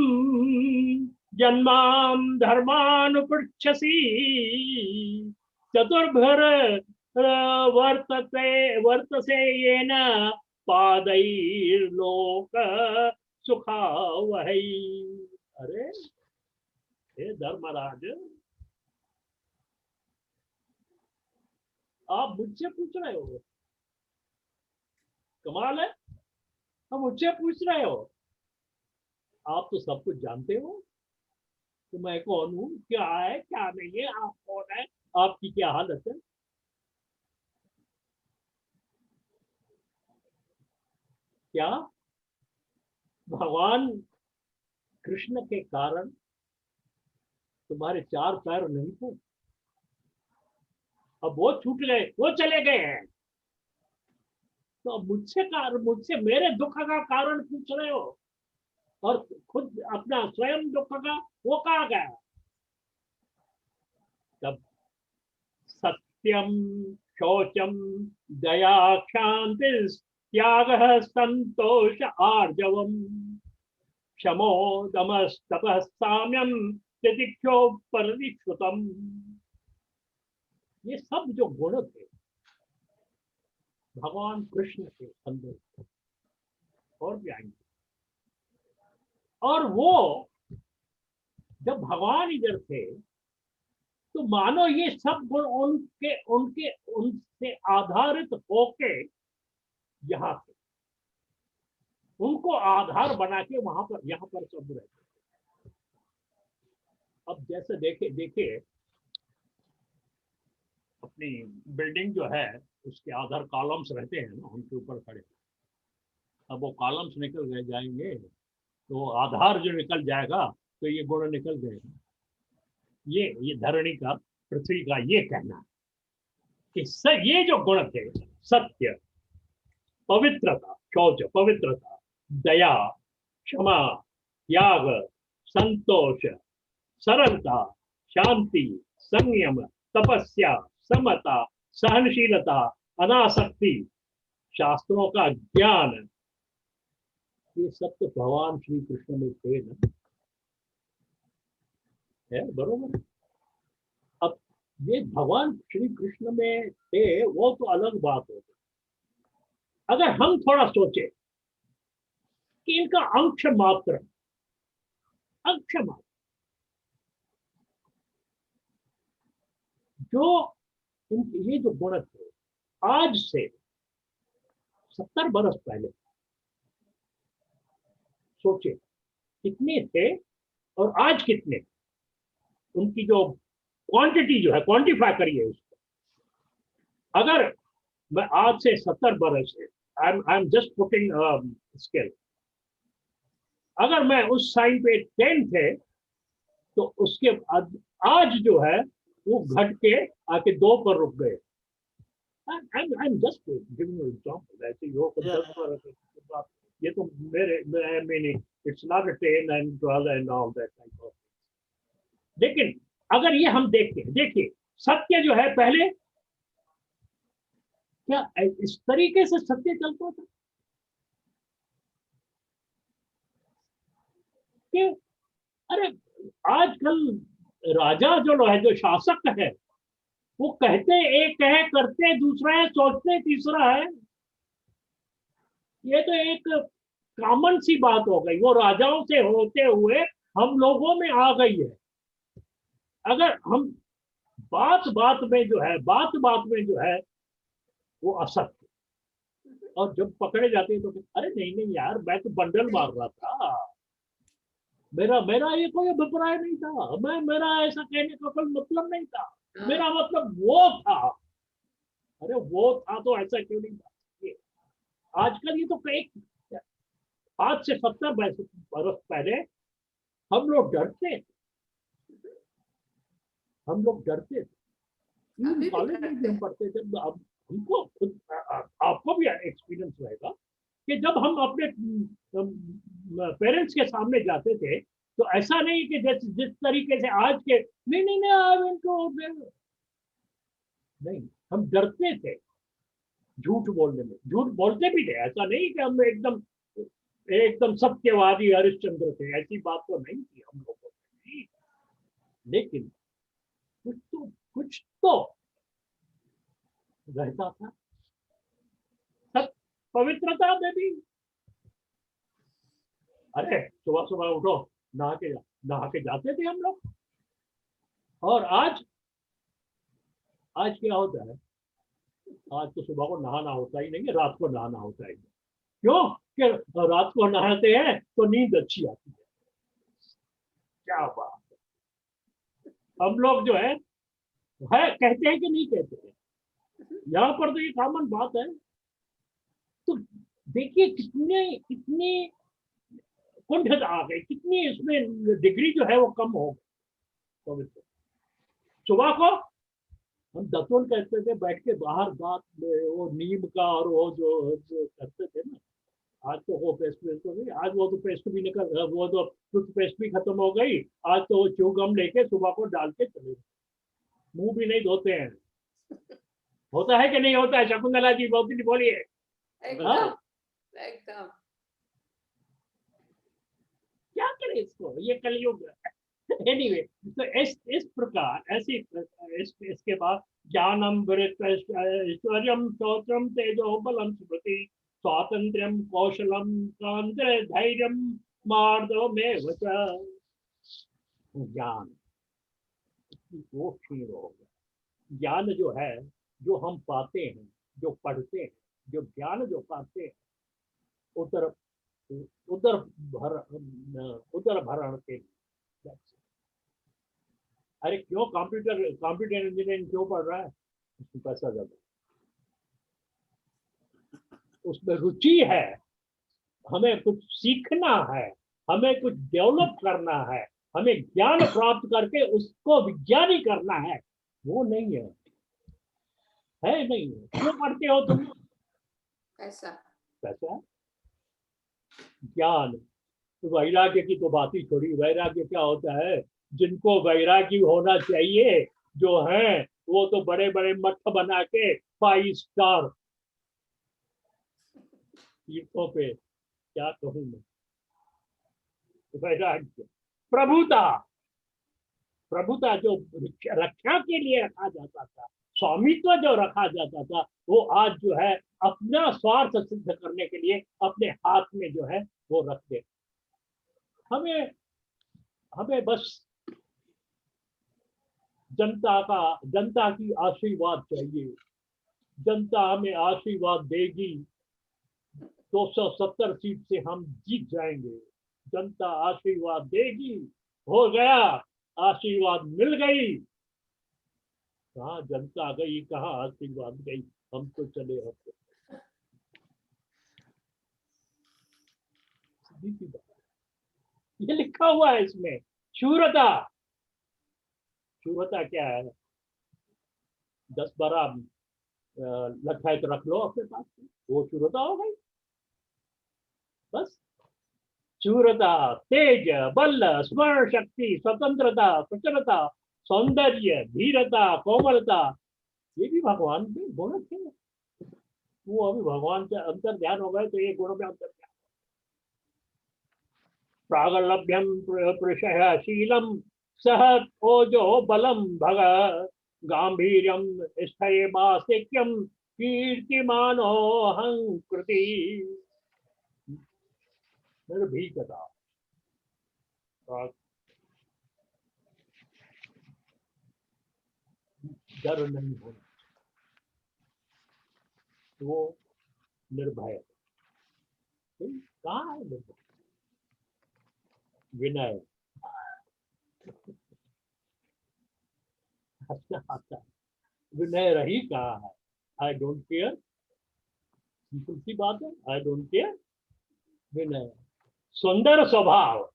जन्मां धर्मानुपृच्छसि चतुर्भर वर्तसे येन पादैर्लोक सुखावहै। अरे हे धर्मराज, आप मुझसे पूछ रहे हो, कमाल है, हम मुझसे पूछ रहे हो, आप तो सब कुछ जानते हो, तो मैं कौन हूँ, क्या है क्या नहीं है, आप कौन है, आपकी क्या हालत है। क्या भगवान कृष्ण के कारण तुम्हारे चार पैर नहीं थे, अब वो छूट गए, वो चले गए हैं, तो मुझसे मेरे दुख का कारण पूछ रहे हो, और खुद अपना स्वयं दुख का वो कहा गया। तब सत्यम शौचम दया क्षांति त्याग संतोष आर्जवम क्षमो दमस्तपः साम्यम तितिक्षो परिश्रुतम, ये सब जो गुण थे भगवान कृष्ण के अंदर और भी आएंगे, और वो जब भगवान इधर थे तो मानो ये सब गुण उनके उनके उनसे आधारित होके यहाँ थे, उनको आधार बना के वहां पर यहाँ पर सब रहते। अब जैसे देखे अपनी बिल्डिंग जो है उसके आधार कॉलम्स रहते हैं ना, उनके ऊपर खड़े, अब वो कॉलम्स निकल गए जाएंगे तो आधार जो निकल जाएगा तो ये गुण निकल जाएगा। ये धरणी का, पृथ्वी का ये कहना है कि ये जो गुण थे, सत्य, पवित्रता, शौच, पवित्रता, दया, क्षमा, त्याग, संतोष, सरलता, शांति, संयम, तपस्या, समता, सहनशीलता, अनासक्ति, शास्त्रों का ज्ञान, ये सब तो भगवान श्री कृष्ण में थे ना, है बरोबर। अब ये भगवान श्री कृष्ण में थे वो तो अलग बात होगी। अगर हम थोड़ा सोचे कि इनका अंश मात्र जो ये जो गुण थे, आज से 70 बरस पहले सोचे कितने थे और आज कितने, उनकी जो क्वांटिटी जो है, क्वांटिफाई करिए उसको। अगर मैं आज से 70 बरस से, I am just putting scale, अगर मैं उस साइन पे 10 थे तो उसके आज जो है वो घट के आके 2 पर रुक गए। I'm just giving you example. ऐसे हो 10 पर, ये तो मेरे meaning it's not 10 and 12 and all that type of thing। लेकिन अगर ये हम देखते हैं, देखिए सत्य जो है पहले क्या इस तरीके से सत्य चलता था कि अरे आजकल राजा जो है, जो शासक है, वो कहते एक है, करते दूसरा है, सोचते तीसरा है। ये तो एक कॉमन सी बात हो गई, वो राजाओं से होते हुए हम लोगों में आ गई है। अगर हम बात बात में जो है वो असत्य, और जब पकड़े जाते हैं तो अरे नहीं नहीं यार, मैं तो बंडल मार रहा था, मेरा मेरा ये कोई अभिप्राय नहीं था, मेरा ऐसा कहने का कोई मतलब नहीं था, मेरा मतलब वो था। अरे वो था तो ऐसा क्यों नहीं था? आजकल ये तो कई, आज से 70 बरस पहले हम लोग डरते थे। कॉलेज में भी हम पढ़ते थे। अब हमको खुद, आपको भी एक्सपीरियंस रहेगा कि जब हम अपने पेरेंट्स के सामने जाते थे तो ऐसा नहीं कि जिस तरीके से आज के, नहीं नहीं नहीं, नहीं, हम डरते थे झूठ बोलने में। झूठ बोलते भी थे, ऐसा नहीं कि हम एकदम सत्यवादी हरिश्चंद्र थे, ऐसी बात तो नहीं थी हम लोगों में। लेकिन कुछ तो रहता था, सब पवित्रता में भी। अरे सुबह सुबह उठो, नहा के जाते थे हम लोग। और आज क्या होता है? आज तो सुबह को नहाना होता ही नहीं है, रात को नहाना होता है। क्यों? कि रात को नहाते हैं तो नींद अच्छी आती है। क्या बात है! हम लोग जो है कहते हैं कि नहीं कहते हैं, यहाँ पर तो ये कॉमन बात है। तो देखिए कितनी कुंठित आ गई, कितनी इसमें डिग्री जो है वो कम हो गई। सुबह को हम दतुन कहते थे, बैठ के बाहर दांत में वो नीम का और वो जो करते थे ना। आज तो वो पेस्ट हो गई, आज वो तो पेस्ट भी निकल, वो तो टूथपेस्ट भी खत्म हो गई। आज तो वो च्युइंगम लेके सुबह को डाल के चले, मुंह भी नहीं धोते हैं। होता है कि नहीं होता है? शकुंतला जी बोलिए। एकदम। क्या करें इसको, ये कलयुग। एनीवे, तो इस प्रकार इसके बाद ज्ञानम ऐश्वर्यम शौचम तेजो बलम स्मृति स्वातंत्र्यम कौशलम धैर्यम मार्दव में ज्ञान वो क्षीण हो गया। ज्ञान जो है, जो हम पाते हैं, जो पढ़ते हैं, जो ज्ञान जो पाते हैं, उदर भरण के। अरे क्यों कंप्यूटर इंजीनियरिंग क्यों पढ़ रहा है? उसमें पैसा ज्यादा, उसमें रुचि है, हमें कुछ सीखना है, हमें कुछ डेवलप करना है, हमें ज्ञान प्राप्त करके उसको विज्ञानी करना है। वो नहीं है नहीं है। क्यों पढ़ते हो तुम? पैसा ज्ञान। तो वैराग्य की तो बात ही छोड़ी। वैराग्य क्या होता है? जिनको वैरागी होना चाहिए जो है, वो तो बड़े बड़े मठ बना के 5 स्टार तीर्थों पे, क्या कहूं मैं। वैराग्य, प्रभुता जो रक्षा के लिए रखा जाता था, स्वामित्व जो रखा जाता था, वो आज जो है अपना स्वार्थ सिद्ध करने के लिए अपने हाथ में जो है वो रख दे। हमें बस जनता की आशीर्वाद चाहिए। जनता हमें आशीर्वाद देगी, 270 सीट से हम जीत जाएंगे। जनता आशीर्वाद देगी, हो गया, आशीर्वाद मिल गई। कहाँ जनता गई, कहाँ आशीर्वाद गई, हम तो चले होते। ये लिखा हुआ है इसमें। शूरता क्या है? 10-12 लख है तो रख लो अपने पास, वो शूरता हो गई। बस शूरता, तेज, बल, स्मरण शक्ति, स्वतंत्रता, कुशलता, सौंदर्य, धीरता, कोमलता, ये भी भगवान के गुण थे। वो अभी भगवान के अंतर ध्यान हो गए तो ये गुण में अंतर ध्यान। प्रागलभ्यम पुरुषः शीलम सह ओजो बलम भग गांभीर्यम स्थये मास्तिक्यम कीर्तिमानो हंकृति। निर्भीकता, डर नहीं होना, वो निर्भय। कहाँ है निर्भय? विनय। हंसना आता है, विनय रही कहाँ है? आई डोंट केयर, सिंपल सी बात है, आई डोंट केयर। विनय, सुंदर स्वभाव।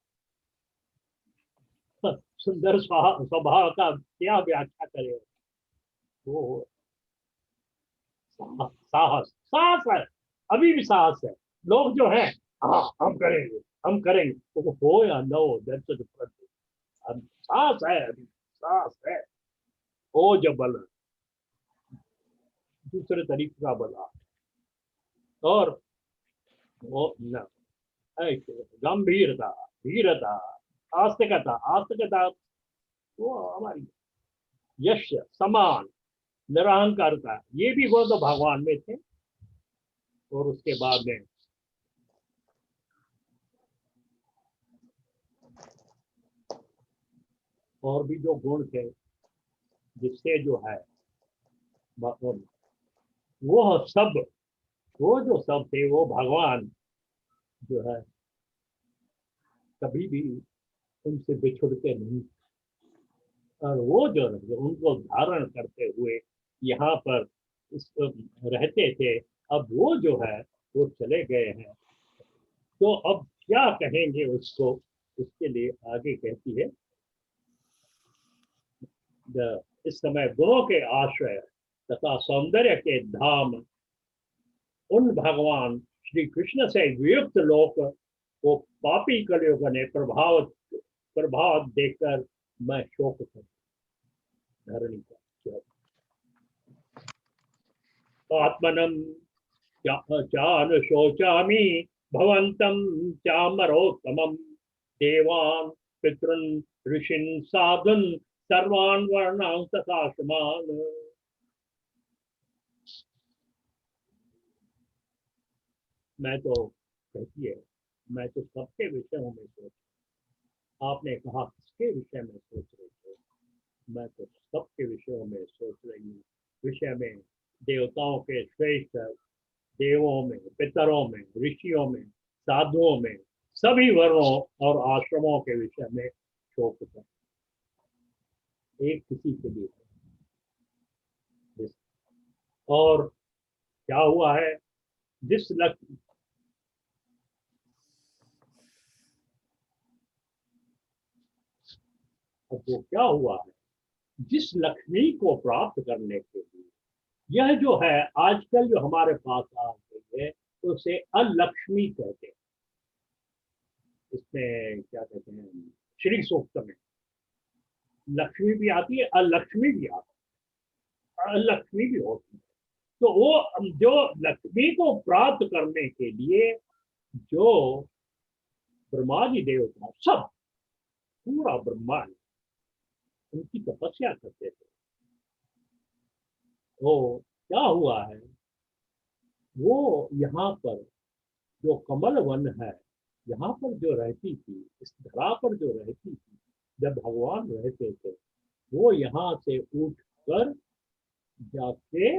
सुंदर स्वभाव का क्या व्याख्या करें? वो साहस, साहस है, अभी भी साहस है। लोग जो है, हाँ हम करेंगे, हम करेंगे, तो हो या न हो, दैट्स अ डिफरेंट थिंग। साहस है, अभी साहस है। ओ जो बल, दूसरे तरीके का बल। और वो न गंभीरता, धीरता, आस्तिकता। आस्तिकता वो हमारी यश, समान, निरहंकारता, ये भी गुण तो भगवान में थे। और उसके बाद में और भी जो गुण थे, जिससे जो है वो सब, वो जो सब थे, वो भगवान जो है कभी भी उनसे बिछुड़ते नहीं। और वो जो उनको धारण करते हुए यहाँ पर इस रहते थे, अब वो जो है वो चले गए हैं। तो अब क्या कहेंगे उसको? उसके लिए आगे कहती है, इस समय गुणों के आश्रय तथा सौंदर्य के धाम उन भगवान श्री कृष्ण से वियुक्त लोक को पापी कलियुग ने प्रभाव देकर मैं शोक कर धरणी का आत्मनम चानुशोचामि भवन्तं चामरोत्तमं देवान् पितॄन् ऋषीन् साधून् सर्वान् वर्णान् तथाश्रमान्। मैं तो कहती है, मैं तो सबके विषयों में सोच। आपने कहा किसके विषय में सोच रहे थे? मैं तो सबके विषयों में सोच रही हूँ। विषय में देवताओं के श्रेष्ठ, देवों में, पितरों में, ऋषियों में, साधुओं में, सभी वर्णों और आश्रमों के विषय में शोक था। एक किसी के लिए। और क्या हुआ है? जिस लक्ष्य अब वो क्या हुआ है, जिस लक्ष्मी को प्राप्त करने के लिए यह जो है आजकल जो हमारे पास आ गई है, उसे अलक्ष्मी कहते हैं। इसमें क्या कहते हैं, श्री सूक्त में लक्ष्मी भी आती है, अलक्ष्मी भी आती है, अलक्ष्मी भी होती है। तो वो जो लक्ष्मी को प्राप्त करने के लिए जो ब्रह्मादि देवता सब, पूरा ब्रह्मांड उनकी तपस्या करते थे, तो क्या हुआ है, वो यहाँ पर जो कमल वन है, यहाँ पर जो रहती थी, इस धरा पर जो रहती थी, जब भगवान रहते थे, वो यहाँ से उठ कर जाके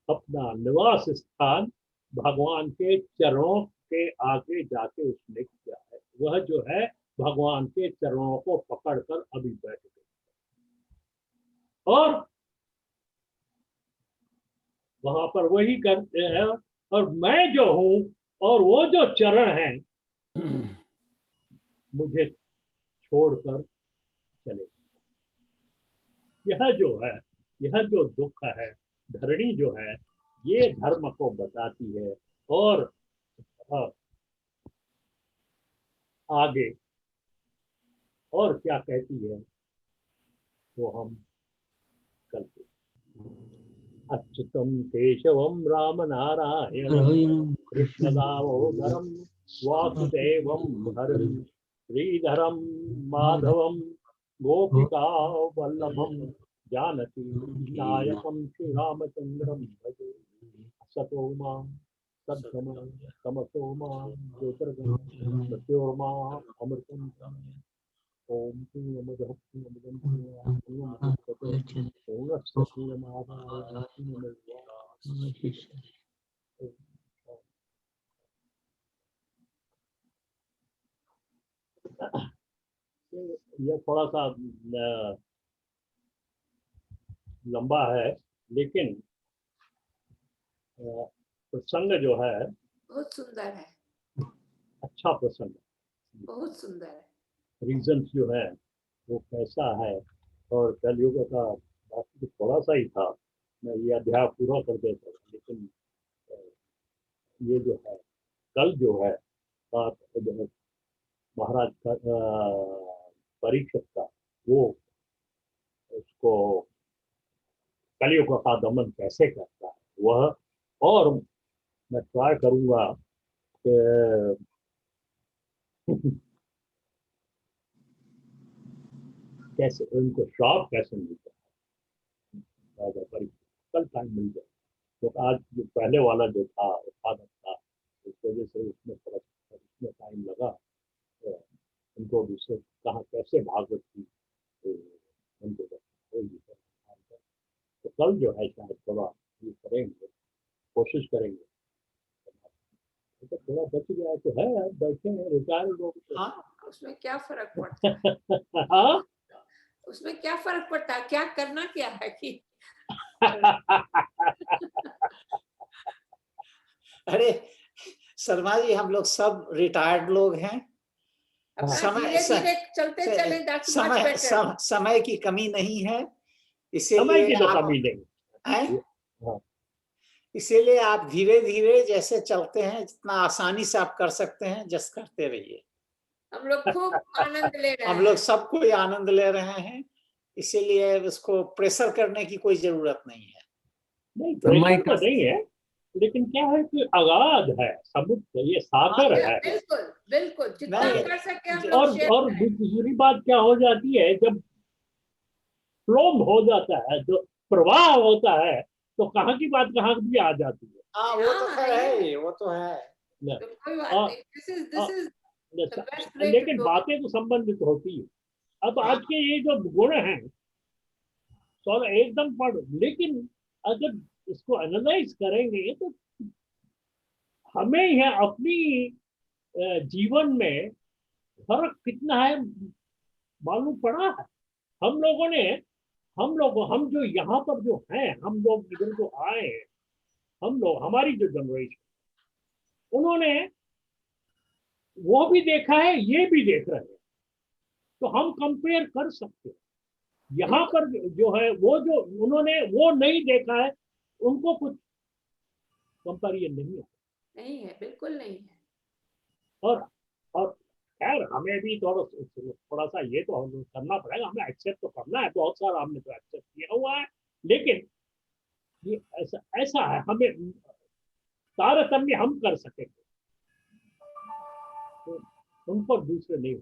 अपना निवास स्थान भगवान के चरणों के आगे जाके उसने किया है। वह जो है भगवान के चरणों को पकड़कर अभी बैठ गए। और वहां पर वही करते हैं। और मैं जो हूं और वो जो चरण है, मुझे छोड़कर चले। यह जो है, यह जो दुख है, धरणी जो है, ये धर्म को बताती है। और आगे और क्या कहती है वो हम कल अच्युतं केशवं रामनारायणं कृष्णदामोदरं वासुदेवं हरं श्रीधरं माधवं गोपिका वल्लभं जानकी नायकं श्रीरामचन्द्रं भजे। सतो मां सद्गमः तमसो मां ज्योतिर्गमः मृत्योर्मां अमृतं ओम पूर्णमदः पूर्णमिदं पूर्णमुदच्यते पूर्णस्य पूर्णमादाय पूर्णमेवावशिष्यते। यह थोड़ा सा लंबा है, लेकिन प्रसंग जो है बहुत सुंदर है, अच्छा प्रसंग, बहुत सुंदर है। रीजन जो है वो कैसा है, और कलयुग का बाकी थोड़ा सा ही था, मैं ये अध्याय पूरा कर देता, लेकिन ये जो है कल जो है महाराज का परीक्षित का, वो उसको कलयुग का दमन कैसे करता है वह, और मैं ट्राई करूंगा कि कैसे उनको श्राप कैसे मिलता है राजा परीक्षित, कल टाइम मिल जाए। तो आज जो पहले वाला जो था उत्पादन था, इस वजह से उसमें थोड़ा उसमें टाइम लगा, तो उनको दूसरे कहाँ कैसे भागवत की उनको तो कल जो है शायद थोड़ा ये करेंगे, कोशिश करेंगे। तो थोड़ा बच गया तो है, अब बैठे हैं रिटायर लोग। हाँ, उसमें क्या फर्क पड़ता है? हाँ उसमें क्या फर्क पड़ता है? क्या करना क्या है कि अरे शर्मा जी, हम लोग सब रिटायर्ड लोग हैं। अपना समय धीरे-धीरे चलते चले, that's much समय better. समय की कमी नहीं है, समय की इसीलिए तो आप कमी नहीं हैं, हाँ। इसीलिए आप धीरे धीरे जैसे चलते हैं, जितना आसानी से आप कर सकते हैं, जस्ट करते रहिए। हम लोग खूब आनंद ले रहे हैं। हम लोग सब कोई आनंद ले रहे हैं, इसीलिए उसको प्रेशर करने की कोई जरूरत नहीं है। नहीं प्रेशर तो नहीं है, लेकिन क्या है कि आगाध है, समुद्र ये सागर है। बिल्कुल बिल्कुल, जितना नहीं, कर सके हम लोग शेयर और करें। दूसरी बात क्या हो जाती है, जब फ्लो हो जाता है, जो प्रवाह होता है, तो कहाँ की बात कहाँ भी आ जाती है। हाँ, वो तो खैर है ही, वो तो है। तो कोई बात और- नहीं, this is the best way to लेकिन do. बातें तो संबंधित होती है। अब हाँ। आज के ये जो गुण हैं तो एकदम पढ़, लेकिन अगर इसको एनालाइज करेंगे तो हमें यह अपनी जीवन में फर्क कितना है मालूम पड़ा है। हम हम जो यहाँ पर जो हैं, हम लोग इधर जो आए हैं, हम लोग हमारी जो जनरेशन, उन्होंने वो भी देखा है, ये भी देख रहे हैं, तो हम कंपेयर कर सकते हैं। यहाँ पर जो है वो जो उन्होंने वो नहीं देखा है, उनको कुछ कंपेरिजन नहीं है। नहीं है, बिल्कुल नहीं है। और खैर हमें भी थोड़ा सा ये तो हमें करना पड़ेगा, हमें एक्सेप्ट तो करना है, बहुत सारा हमने तो एक्सेप्ट किया हुआ है, लेकिन ये ऐसा है, हमें तारतम्य हम कर सकेंगे तो उन पर दूसरे नहीं हो।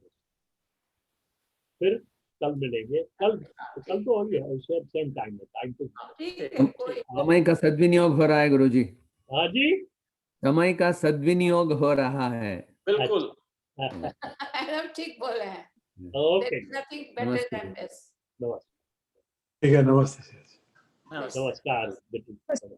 फिर कल मिलेंगे, कल तो वही है, सेम टाइम में, टाइम तो ठीक है, कोई समय का सद्विनियोग हो रहा है गुरुजी, हाँ जी समय का सद्विनियोग हो रहा है। बिल्कुल। एकदम ठीक बोले हैं। Okay, There is nothing better than this. नमस्कार। ठीक है, नमस्ते। नमस्कार बेटी, नमस्कार।